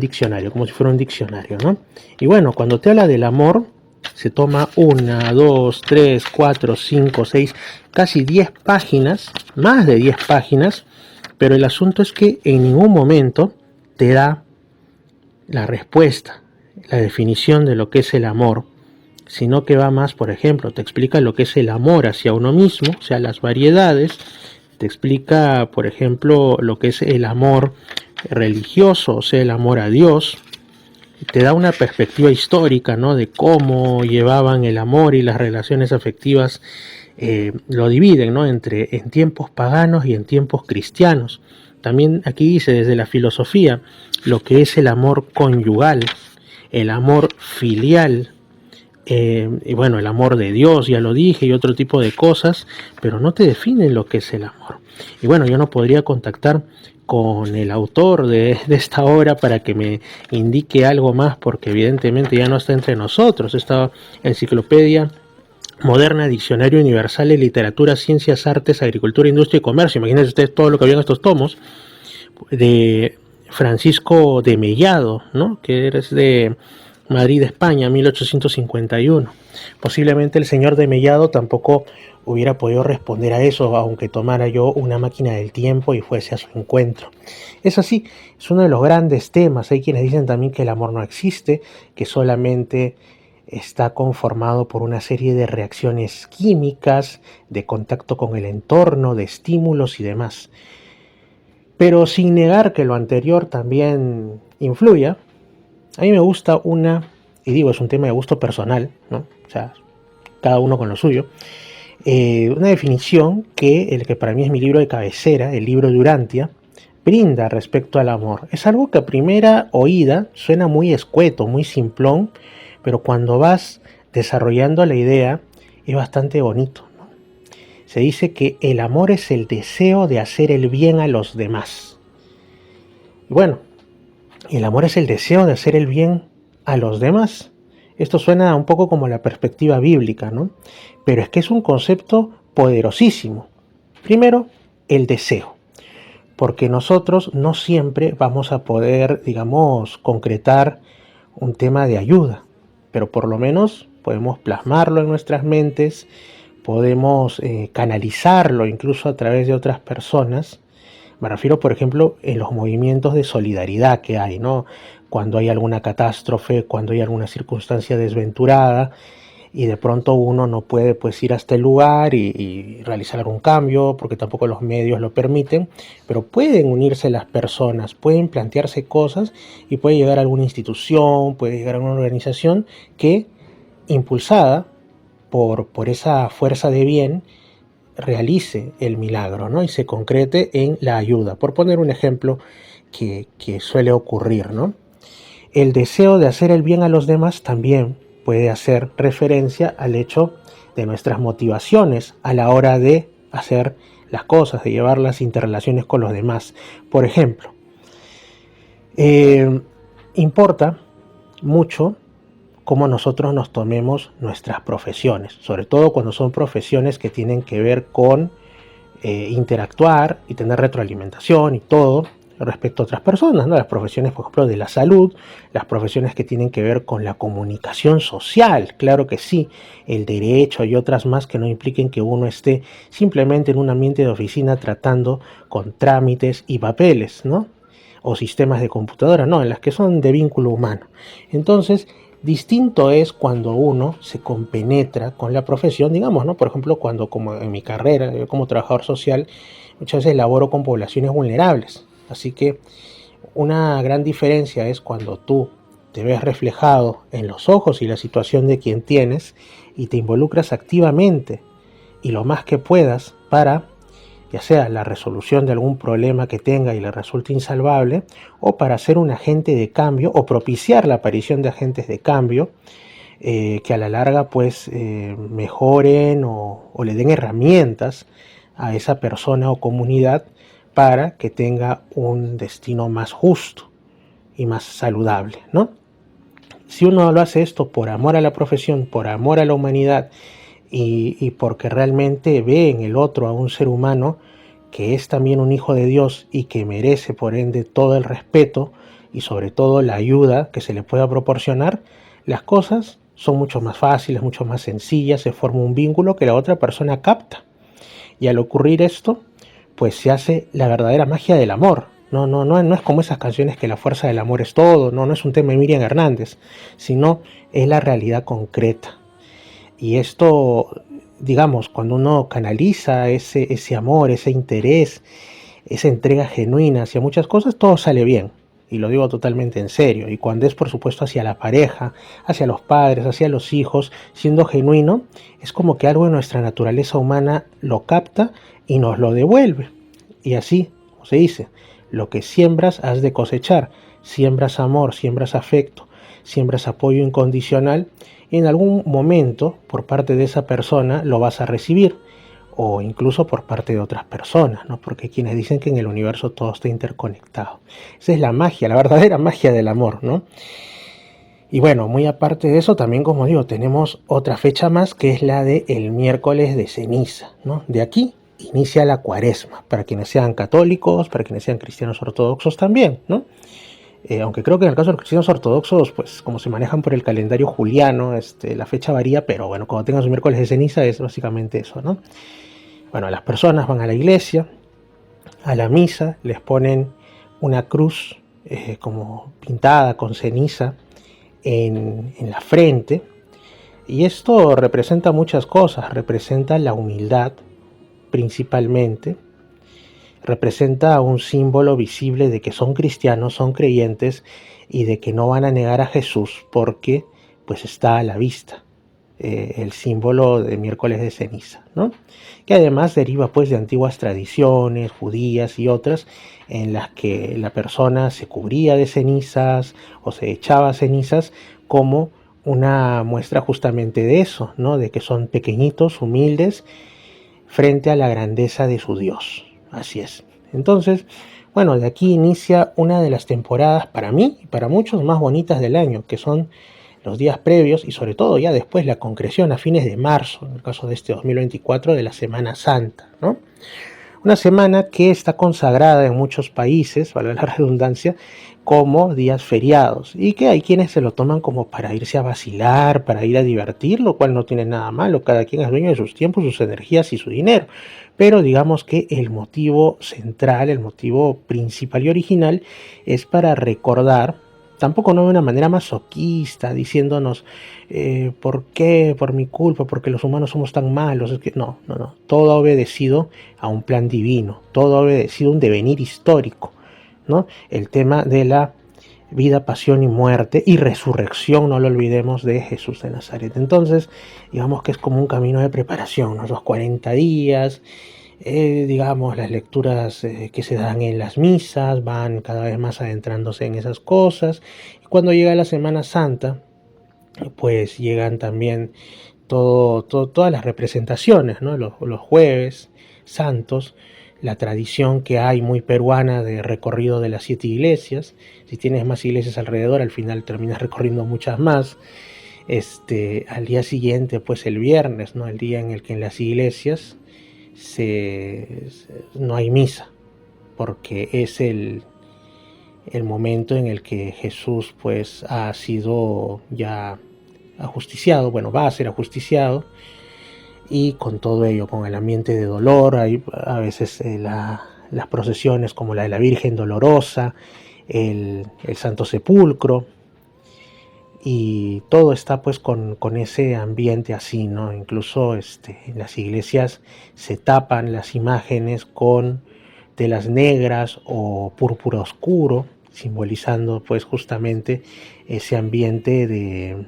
diccionario, como si fuera un diccionario, ¿no? Y bueno, cuando te habla del amor, se toma 1, 2, 3, 4, 5, 6, casi 10 páginas, más de 10 páginas, pero el asunto es que en ningún momento te da la respuesta, la definición de lo que es el amor, sino que va más, por ejemplo, te explica lo que es el amor hacia uno mismo, o sea, las variedades, te explica, por ejemplo, lo que es el amor religioso, o sea, el amor a Dios, te da una perspectiva histórica, ¿no? De cómo llevaban el amor y las relaciones afectivas, lo dividen, ¿no? En tiempos paganos y en tiempos cristianos. También aquí dice desde la filosofía lo que es el amor conyugal, el amor filial, y bueno, el amor de Dios, ya lo dije, y otro tipo de cosas, pero no te definen lo que es el amor. Y bueno, yo no podría contactar con el autor de esta obra para que me indique algo más, porque evidentemente ya no está entre nosotros. Esta enciclopedia moderna, diccionario universal de literatura, ciencias, artes, agricultura, industria y comercio. Imagínense ustedes todo lo que había en estos tomos, de Francisco de Mellado, ¿no? Que es de Madrid, España, 1851. Posiblemente el señor de Mellado tampoco hubiera podido responder a eso, aunque tomara yo una máquina del tiempo y fuese a su encuentro. Es así, es uno de los grandes temas. Hay quienes dicen también que el amor no existe, que solamente está conformado por una serie de reacciones químicas, de contacto con el entorno, de estímulos y demás. Pero sin negar que lo anterior también influya, a mí me gusta y digo, es un tema de gusto personal, ¿no? O sea, cada uno con lo suyo, una definición el que para mí es mi libro de cabecera, el libro de Urantia, brinda respecto al amor. Es algo que a primera oída suena muy escueto, muy simplón, pero cuando vas desarrollando la idea es bastante bonito, ¿no? Se dice que el amor es el deseo de hacer el bien a los demás. Y bueno, el amor es el deseo de hacer el bien a los demás. Esto suena un poco como la perspectiva bíblica, ¿no? Pero es que es un concepto poderosísimo. Primero, el deseo, porque nosotros no siempre vamos a poder, digamos, concretar un tema de ayuda, pero por lo menos podemos plasmarlo en nuestras mentes, podemos canalizarlo incluso a través de otras personas. Me refiero, por ejemplo, en los movimientos de solidaridad que hay, ¿no? Cuando hay alguna catástrofe, cuando hay alguna circunstancia desventurada y de pronto uno no puede pues ir a este lugar y realizar algún cambio porque tampoco los medios lo permiten, pero pueden unirse las personas, pueden plantearse cosas y puede llegar a alguna institución, puede llegar a una organización que, impulsada por esa fuerza de bien, realice el milagro, ¿no? Y se concrete en la ayuda. Por poner un ejemplo que suele ocurrir, ¿no? El deseo de hacer el bien a los demás también puede hacer referencia al hecho de nuestras motivaciones a la hora de hacer las cosas, de llevar las interrelaciones con los demás. Por ejemplo, importa mucho cómo nosotros nos tomemos nuestras profesiones, sobre todo cuando son profesiones que tienen que ver con interactuar y tener retroalimentación y todo respecto a otras personas, ¿no? Las profesiones, por ejemplo, de la salud, las profesiones que tienen que ver con la comunicación social, claro que sí, el derecho y otras más que no impliquen que uno esté simplemente en un ambiente de oficina tratando con trámites y papeles, ¿no? O sistemas de computadora, no, en las que son de vínculo humano. Entonces, distinto es cuando uno se compenetra con la profesión, digamos, ¿no? Por ejemplo, cuando, como en mi carrera, yo como trabajador social, muchas veces laboro con poblaciones vulnerables. Así que una gran diferencia es cuando tú te ves reflejado en los ojos y la situación de quien tienes y te involucras activamente y lo más que puedas para, ya sea la resolución de algún problema que tenga y le resulte insalvable, o para ser un agente de cambio o propiciar la aparición de agentes de cambio que a la larga pues mejoren o le den herramientas a esa persona o comunidad para que tenga un destino más justo y más saludable, ¿no? Si uno lo hace esto por amor a la profesión, por amor a la humanidad y porque realmente ve en el otro a un ser humano que es también un hijo de Dios y que merece por ende todo el respeto y sobre todo la ayuda que se le pueda proporcionar, las cosas son mucho más fáciles, mucho más sencillas, se forma un vínculo que la otra persona capta. Y al ocurrir esto, pues se hace la verdadera magia del amor. No es como esas canciones que la fuerza del amor es todo, no es un tema de Miriam Hernández, sino es la realidad concreta. Y esto, digamos, cuando uno canaliza ese amor, ese interés, esa entrega genuina hacia muchas cosas, todo sale bien. Y lo digo totalmente en serio. Y cuando es, por supuesto, hacia la pareja, hacia los padres, hacia los hijos, siendo genuino, es como que algo de nuestra naturaleza humana lo capta y nos lo devuelve. Y así, como se dice, lo que siembras has de cosechar. Siembras amor, siembras afecto, siembras apoyo incondicional. En algún momento, por parte de esa persona, lo vas a recibir. O incluso por parte de otras personas, ¿no? Porque quienes dicen que en el universo todo está interconectado. Esa es la magia, la verdadera magia del amor, ¿no? Y bueno, muy aparte de eso, también, como digo, tenemos otra fecha más, que es la del miércoles de ceniza, ¿no? De aquí inicia la cuaresma, para quienes sean católicos, para quienes sean cristianos ortodoxos también, ¿no? Aunque creo que en el caso de los cristianos ortodoxos, pues como se manejan por el calendario juliano, la fecha varía, pero bueno, cuando tengan su miércoles de ceniza es básicamente eso, ¿no? Bueno, las personas van a la iglesia, a la misa, les ponen una cruz como pintada con ceniza en la frente, y esto representa muchas cosas, representa la humildad principalmente, representa un símbolo visible de que son cristianos, son creyentes y de que no van a negar a Jesús porque pues está a la vista. El símbolo de miércoles de ceniza, ¿no? Que además deriva pues de antiguas tradiciones judías y otras en las que la persona se cubría de cenizas o se echaba cenizas como una muestra justamente de eso, ¿no? De que son pequeñitos, humildes frente a la grandeza de su Dios. Así es. Entonces, bueno, de aquí inicia una de las temporadas para mí y para muchos más bonitas del año, que son los días previos y sobre todo ya después la concreción a fines de marzo, en el caso de este 2024, de la Semana Santa, ¿no? Una semana que está consagrada en muchos países, valga la redundancia, como días feriados y que hay quienes se lo toman como para irse a vacilar, para ir a divertir, lo cual no tiene nada malo, cada quien es dueño de sus tiempos, sus energías y su dinero, pero digamos que el motivo central, el motivo principal y original es para recordar, tampoco no de una manera masoquista, diciéndonos ¿por qué? Por mi culpa, porque los humanos somos tan malos. Es que no, todo ha obedecido a un plan divino, todo ha obedecido a un devenir histórico, ¿no? El tema de la vida, pasión y muerte y resurrección, no lo olvidemos, de Jesús de Nazaret. Entonces, digamos que es como un camino de preparación, ¿no? Los 40 días, digamos, las lecturas que se dan en las misas van cada vez más adentrándose en esas cosas. Y cuando llega la Semana Santa, pues llegan también todas las representaciones, ¿no? Los jueves santos, la tradición que hay muy peruana de recorrido de las 7 iglesias. Si tienes más iglesias alrededor, al final terminas recorriendo muchas más. Al día siguiente, pues el viernes, ¿no? El día en el que en las iglesias no hay misa, porque es el momento en el que Jesús pues ha sido ya ajusticiado, bueno, va a ser ajusticiado, y con todo ello, con el ambiente de dolor, hay a veces las procesiones como la de la Virgen Dolorosa, el Santo Sepulcro, y todo está pues con ese ambiente así, ¿no? Incluso en las iglesias se tapan las imágenes con telas negras o púrpura oscuro, simbolizando pues justamente ese ambiente de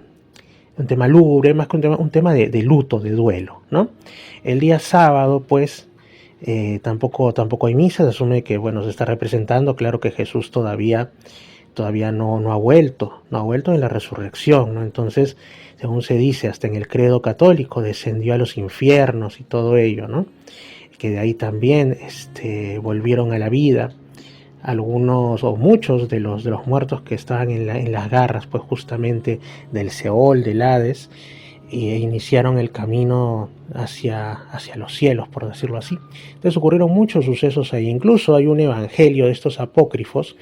un tema lúgubre, más que un tema de luto, de duelo, ¿no? El día sábado pues tampoco hay misa, se asume que bueno, se está representando, claro que Jesús todavía no ha vuelto en la resurrección, ¿no? Entonces, según se dice, hasta en el credo católico descendió a los infiernos y todo ello, ¿no? Que de ahí también volvieron a la vida algunos o muchos de los muertos que estaban en las garras, pues justamente del Seol, del Hades, e iniciaron el camino hacia los cielos, por decirlo así. Entonces ocurrieron muchos sucesos ahí. Incluso hay un evangelio de estos apócrifos,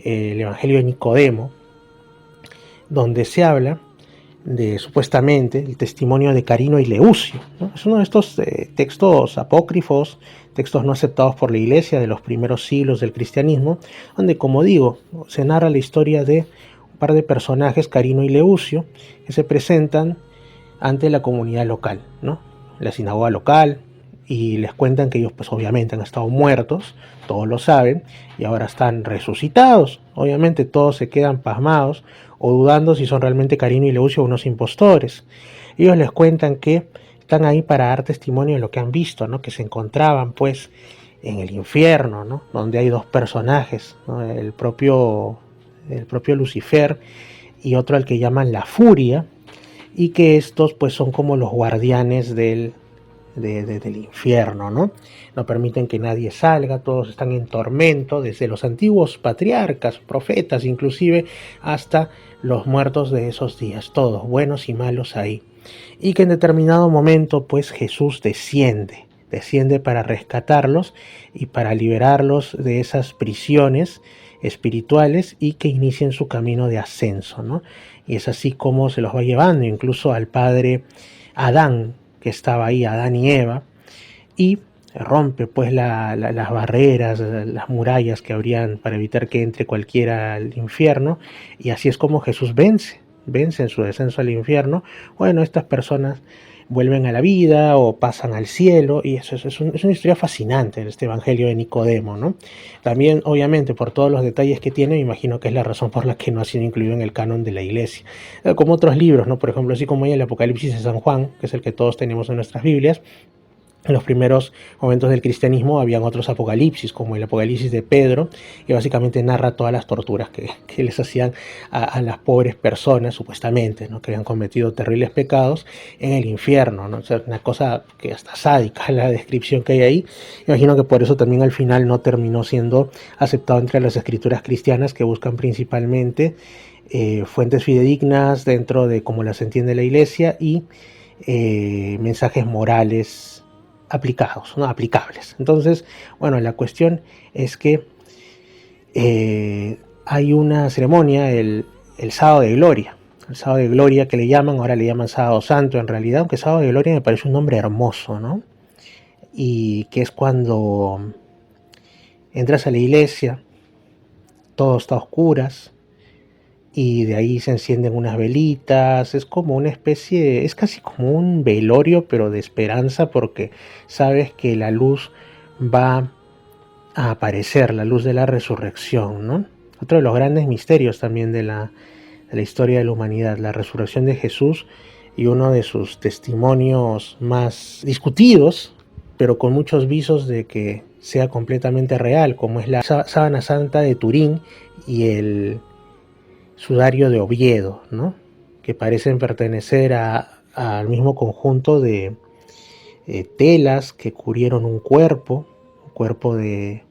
el evangelio de Nicodemo, donde se habla de supuestamente el testimonio de Carino y Leucio, ¿no? Es uno de estos textos apócrifos, textos no aceptados por la Iglesia de los primeros siglos del cristianismo, donde, como digo, se narra la historia de un par de personajes, Carino y Leucio, que se presentan ante la comunidad local, ¿no? La sinagoga local, y les cuentan que ellos pues obviamente han estado muertos, todos lo saben, y ahora están resucitados. Obviamente todos se quedan pasmados o dudando si son realmente Carino y Leucio unos impostores. Ellos les cuentan que están ahí para dar testimonio de lo que han visto, ¿no? Que se encontraban pues en el infierno, ¿no? Donde hay dos personajes, ¿no? El propio Lucifer y otro al que llaman la Furia, y que estos pues son como los guardianes del infierno, ¿no? No permiten que nadie salga, todos están en tormento, desde los antiguos patriarcas, profetas, inclusive hasta los muertos de esos días, todos buenos y malos ahí. Y que en determinado momento pues Jesús desciende para rescatarlos y para liberarlos de esas prisiones espirituales y que inicien su camino de ascenso, ¿no? Y es así como se los va llevando, incluso al padre Adán, que estaba ahí, Adán y Eva, y rompe pues las barreras, las murallas que habrían para evitar que entre cualquiera al infierno, y así es como Jesús vence en su descenso al infierno. Bueno, estas personas vuelven a la vida o pasan al cielo, y eso es una historia fascinante, este evangelio de Nicodemo, ¿no? También, obviamente, por todos los detalles que tiene, me imagino que es la razón por la que no ha sido incluido en el canon de la Iglesia. Como otros libros, ¿no? Por ejemplo, así como hay el Apocalipsis de San Juan, que es el que todos tenemos en nuestras Biblias. En los primeros momentos del cristianismo habían otros apocalipsis, como el Apocalipsis de Pedro, que básicamente narra todas las torturas que les hacían a las pobres personas, supuestamente, ¿no? Que habían cometido terribles pecados en el infierno, ¿no? O sea, una cosa que hasta sádica la descripción que hay ahí. Imagino que por eso también al final no terminó siendo aceptado entre las escrituras cristianas, que buscan principalmente fuentes fidedignas dentro de cómo las entiende la Iglesia y mensajes morales aplicados, ¿no? Aplicables. Entonces, bueno, la cuestión es que hay una ceremonia el sábado de gloria. El sábado de gloria que le llaman, ahora le llaman sábado santo en realidad, aunque sábado de gloria me parece un nombre hermoso, ¿no? Y que es cuando entras a la iglesia, todo está a oscuras, y de ahí se encienden unas velitas, es como una especie, es casi como un velorio, pero de esperanza, porque sabes que la luz va a aparecer, la luz de la resurrección, ¿no? Otro de los grandes misterios también de la historia de la humanidad, la resurrección de Jesús, y uno de sus testimonios más discutidos, pero con muchos visos de que sea completamente real, como es la sábana santa de Turín y el sudario de Oviedo, ¿no? Que parecen pertenecer al mismo conjunto de telas que cubrieron un cuerpo de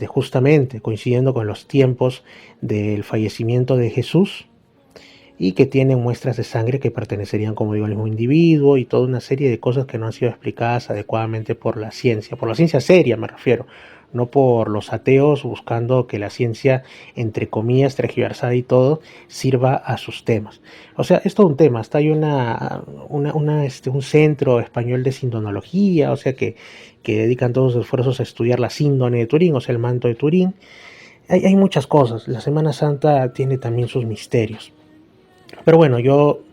justamente coincidiendo con los tiempos del fallecimiento de Jesús, y que tienen muestras de sangre que pertenecerían, como digo, al mismo individuo, y toda una serie de cosas que no han sido explicadas adecuadamente por la ciencia seria me refiero, no por los ateos buscando que la ciencia, entre comillas, tergiversada y todo, sirva a sus temas. O sea, es todo un tema. Hasta hay un centro español de sindonología, o sea, que dedican todos sus esfuerzos a estudiar la síndone de Turín, o sea, el manto de Turín. Hay muchas cosas. La Semana Santa tiene también sus misterios. Pero bueno, yo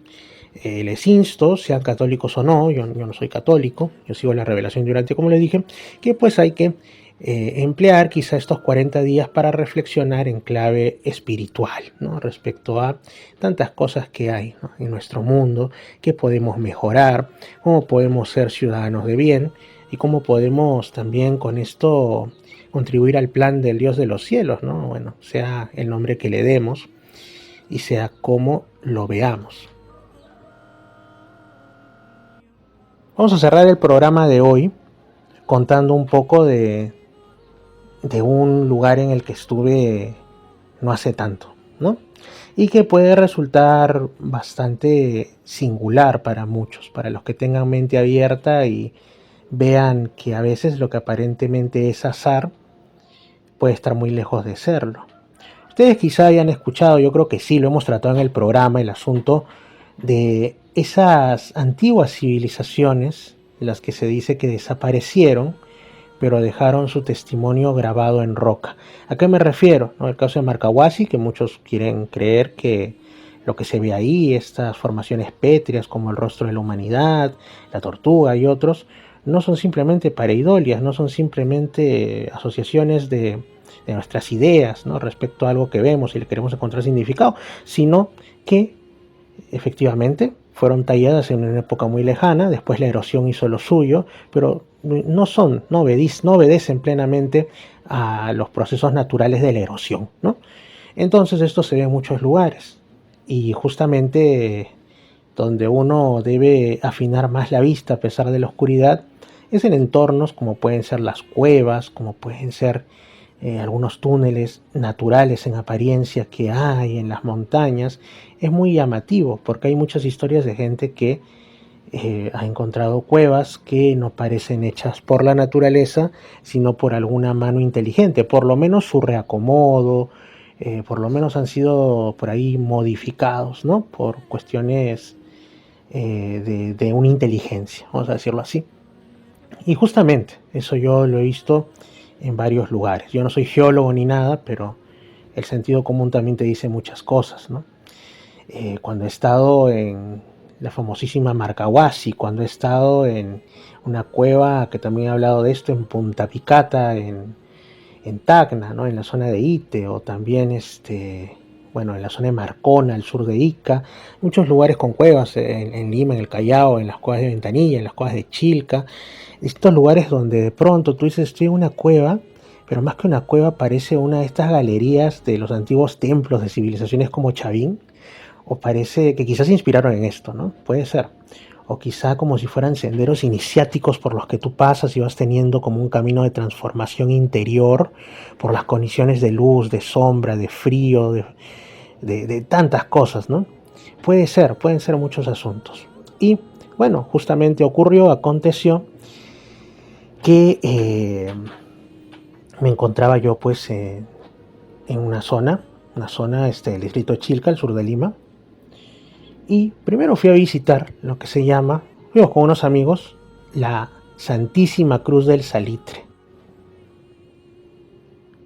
les insto, sean católicos o no, yo no soy católico, yo sigo la revelación durante, como les dije, que pues hay que emplear quizá estos 40 días para reflexionar en clave espiritual, ¿no? Respecto a tantas cosas que hay, ¿no? En nuestro mundo, que podemos mejorar, cómo podemos ser ciudadanos de bien y cómo podemos también con esto contribuir al plan del Dios de los cielos, ¿no? Bueno, sea el nombre que le demos y sea como lo veamos. Vamos a cerrar el programa de hoy contando un poco de un lugar en el que estuve no hace tanto, ¿no? Y que puede resultar bastante singular para muchos, para los que tengan mente abierta y vean que a veces lo que aparentemente es azar puede estar muy lejos de serlo. Ustedes quizá hayan escuchado, yo creo que sí, lo hemos tratado en el programa, el asunto de esas antiguas civilizaciones, de las que se dice que desaparecieron, pero dejaron su testimonio grabado en roca. ¿A qué me refiero? ¿No? El caso de Marcahuasi, que muchos quieren creer que lo que se ve ahí, estas formaciones pétreas como el rostro de la humanidad, la tortuga y otros, no son simplemente pareidolias, no son simplemente asociaciones de nuestras ideas, ¿no? Respecto a algo que vemos y le queremos encontrar significado, sino que efectivamente fueron talladas en una época muy lejana, después la erosión hizo lo suyo, pero no obedecen plenamente a los procesos naturales de la erosión, ¿no? Entonces esto se ve en muchos lugares, y justamente donde uno debe afinar más la vista a pesar de la oscuridad es en entornos como pueden ser las cuevas, como pueden ser algunos túneles naturales en apariencia que hay en las montañas. Es muy llamativo porque hay muchas historias de gente que ha encontrado cuevas que no parecen hechas por la naturaleza, sino por alguna mano inteligente, por lo menos su reacomodo, por lo menos han sido por ahí modificados, ¿no? Por cuestiones de una inteligencia, vamos a decirlo así. Y justamente eso yo lo he visto en varios lugares. Yo no soy geólogo ni nada, pero el sentido común también te dice muchas cosas, ¿no? Cuando he estado en la famosísima Marcahuasi, cuando he estado en una cueva, que también he hablado de esto, en Punta Picata, en Tacna, ¿no? En la zona de Ite, o también en la zona de Marcona, al sur de Ica, muchos lugares con cuevas, en Lima, en el Callao, en las cuevas de Ventanilla, en las cuevas de Chilca, estos lugares donde de pronto tú dices, estoy en una cueva, pero más que una cueva parece una de estas galerías de los antiguos templos de civilizaciones como Chavín, o parece que quizás se inspiraron en esto, ¿no? Puede ser. O quizá como si fueran senderos iniciáticos por los que tú pasas y vas teniendo como un camino de transformación interior por las condiciones de luz, de sombra, de frío, de tantas cosas, ¿no? Pueden ser muchos asuntos. Y bueno, justamente aconteció que me encontraba yo pues en una zona, del distrito de Chilca, al sur de Lima, y primero fui a visitar lo que se llama, fuimos con unos amigos, la Santísima Cruz del Salitre.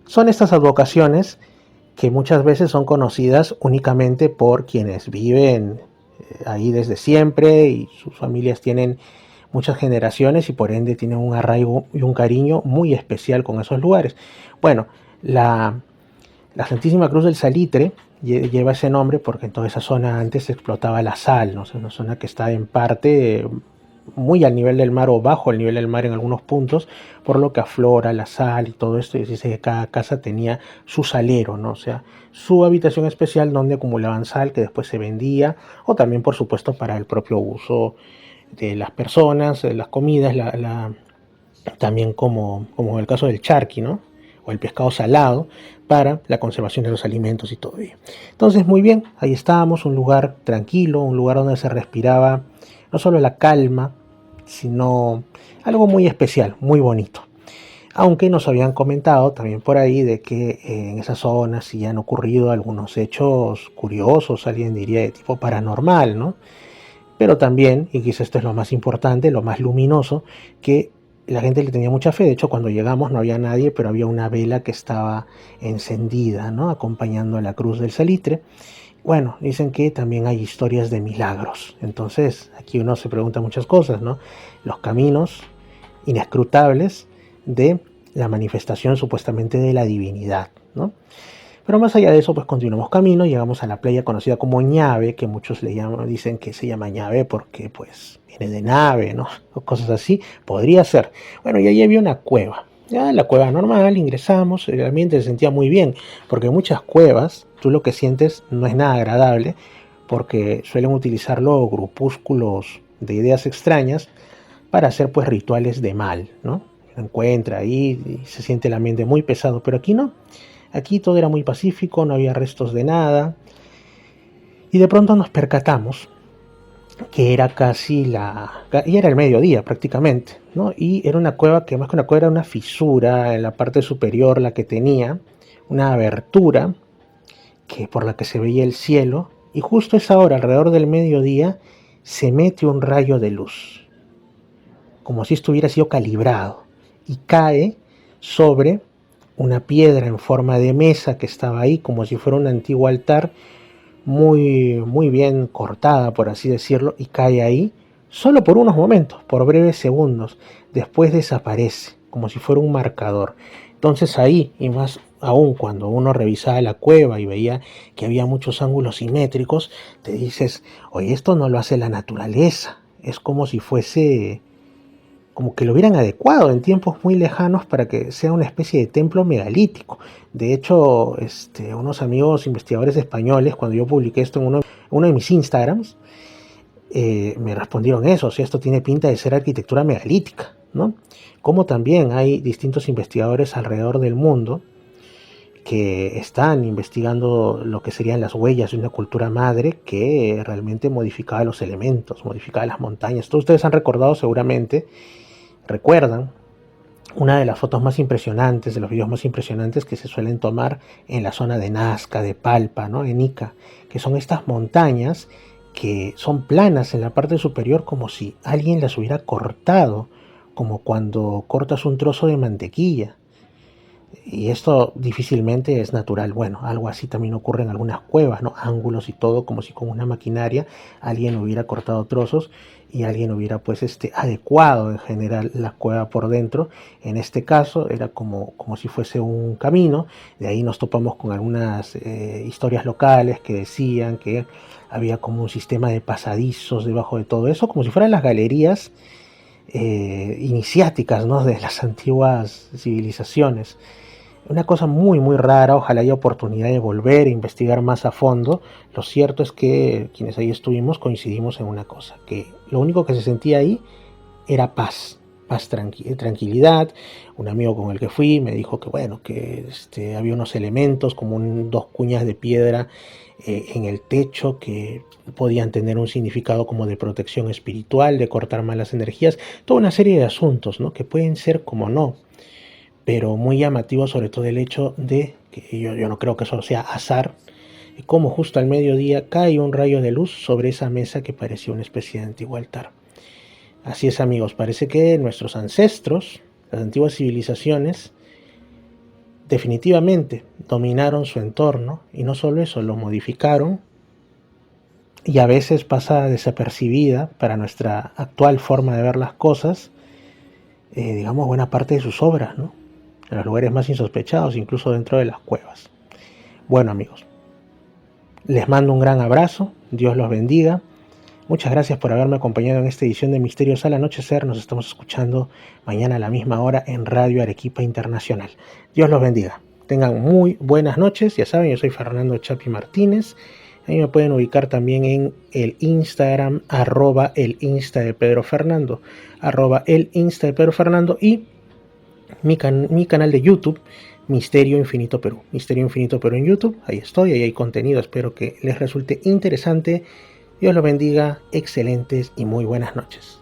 Son estas advocaciones que muchas veces son conocidas únicamente por quienes viven ahí desde siempre y sus familias tienen muchas generaciones y por ende tienen un arraigo y un cariño muy especial con esos lugares. Bueno, la Santísima Cruz del Salitre lleva ese nombre porque en toda esa zona antes se explotaba la sal, ¿no? Es una zona que está en parte muy al nivel del mar o bajo el nivel del mar en algunos puntos, por lo que aflora la sal y todo esto, y dice que cada casa tenía su salero, ¿no? O sea, su habitación especial donde acumulaban sal que después se vendía, o también por supuesto para el propio uso de las personas, las comidas, también como en el caso del charqui, ¿no? O el pescado salado, para la conservación de los alimentos y todo ello. Entonces, muy bien, ahí estábamos, un lugar tranquilo, un lugar donde se respiraba no solo la calma, sino algo muy especial, muy bonito. Aunque nos habían comentado también por ahí de que en esa zona sí han ocurrido algunos hechos curiosos, alguien diría de tipo paranormal, ¿no? Pero también, y quizás esto es lo más importante, lo más luminoso, que la gente le tenía mucha fe. De hecho, cuando llegamos no había nadie, pero había una vela que estaba encendida, ¿no? Acompañando a la Cruz del Salitre. Bueno, dicen que también hay historias de milagros. Entonces, aquí uno se pregunta muchas cosas, ¿no? Los caminos inescrutables de la manifestación supuestamente de la divinidad, ¿no? Pero más allá de eso, pues continuamos camino, llegamos a la playa conocida como Ñave, que muchos dicen que se llama Ñave porque pues viene de nave, ¿no? O cosas así, podría ser. Bueno, y ahí había una cueva. Ya la cueva normal, ingresamos, el ambiente se sentía muy bien, porque en muchas cuevas tú lo que sientes no es nada agradable, porque suelen utilizarlo grupúsculos de ideas extrañas para hacer pues rituales de mal, ¿no? Encuentra ahí y se siente el ambiente muy pesado, pero aquí no. Aquí todo era muy pacífico, no había restos de nada. Y de pronto nos percatamos que era y era el mediodía prácticamente, ¿no? Y era una cueva que más que una cueva era una fisura en la parte superior, la que tenía una abertura por la que se veía el cielo. Y justo a esa hora, alrededor del mediodía, se mete un rayo de luz, como si esto hubiera sido calibrado, y cae sobre una piedra en forma de mesa que estaba ahí, como si fuera un antiguo altar, muy, muy bien cortada, por así decirlo, y cae ahí solo por unos momentos, por breves segundos. Después desaparece, como si fuera un marcador. Entonces ahí, y más aún cuando uno revisaba la cueva y veía que había muchos ángulos simétricos, te dices, oye, esto no lo hace la naturaleza. Es como si fuese, como que lo hubieran adecuado en tiempos muy lejanos para que sea una especie de templo megalítico. De hecho, unos amigos investigadores españoles, cuando yo publiqué esto en uno de mis Instagrams, me respondieron eso, o sea, esto tiene pinta de ser arquitectura megalítica, ¿no? Como también hay distintos investigadores alrededor del mundo que están investigando lo que serían las huellas de una cultura madre que realmente modificaba los elementos, modificaba las montañas. Todos ustedes han recordado seguramente, recuerdan una de las fotos más impresionantes, de los videos más impresionantes que se suelen tomar en la zona de Nazca, de Palpa, ¿no? En Ica, que son estas montañas que son planas en la parte superior, como si alguien las hubiera cortado, como cuando cortas un trozo de mantequilla. Y esto difícilmente es natural. Bueno, algo así también ocurre en algunas cuevas, ¿no? Ángulos y todo, como si con una maquinaria alguien hubiera cortado trozos y alguien hubiera pues adecuado en general la cueva por dentro. En este caso era como si fuese un camino. De ahí nos topamos con algunas historias locales que decían que había como un sistema de pasadizos debajo de todo eso, como si fueran las galerías iniciáticas, ¿no? De las antiguas civilizaciones. Una cosa muy muy rara, ojalá haya oportunidad de volver a investigar más a fondo. Lo cierto es que quienes ahí estuvimos coincidimos en una cosa, que lo único que se sentía ahí era paz, tranquilidad. Un amigo con el que fui me dijo que bueno, que había unos elementos como 2 cuñas de piedra en el techo que podían tener un significado como de protección espiritual, de cortar malas energías, toda una serie de asuntos, ¿no? Que pueden ser como no, pero muy llamativo, sobre todo el hecho de que yo no creo que eso sea azar, como justo al mediodía cae un rayo de luz sobre esa mesa que parecía una especie de antiguo altar. Así es, amigos, parece que nuestros ancestros, las antiguas civilizaciones, definitivamente dominaron su entorno, y no solo eso, lo modificaron, y a veces pasa desapercibida para nuestra actual forma de ver las cosas, digamos, buena parte de sus obras, ¿no? En los lugares más insospechados, incluso dentro de las cuevas. Bueno, amigos, les mando un gran abrazo, Dios los bendiga. Muchas gracias por haberme acompañado en esta edición de Misterios al Anochecer. Nos estamos escuchando mañana a la misma hora en Radio Arequipa Internacional. Dios los bendiga. Tengan muy buenas noches. Ya saben, yo soy Fernando Chapi Martínez. A mí me pueden ubicar también en el Instagram, @el Insta de Pedro Fernando, @el Insta de Pedro Fernando, y mi canal de YouTube, Misterio Infinito Perú. Misterio Infinito Perú en YouTube. Ahí estoy, ahí hay contenido. Espero que les resulte interesante. Dios los bendiga, excelentes y muy buenas noches.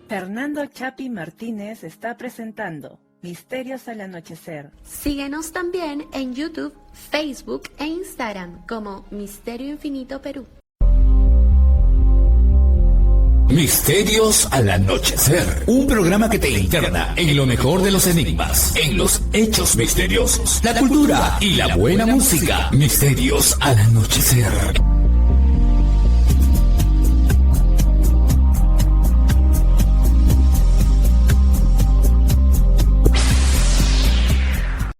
Fernando Chapi Martínez está presentando Misterios al Anochecer. Síguenos también en YouTube, Facebook e Instagram como Misterio Infinito Perú. Misterios al Anochecer, un programa que te interna en lo mejor de los enigmas, en los hechos misteriosos, la cultura y la buena música. Misterios al Anochecer.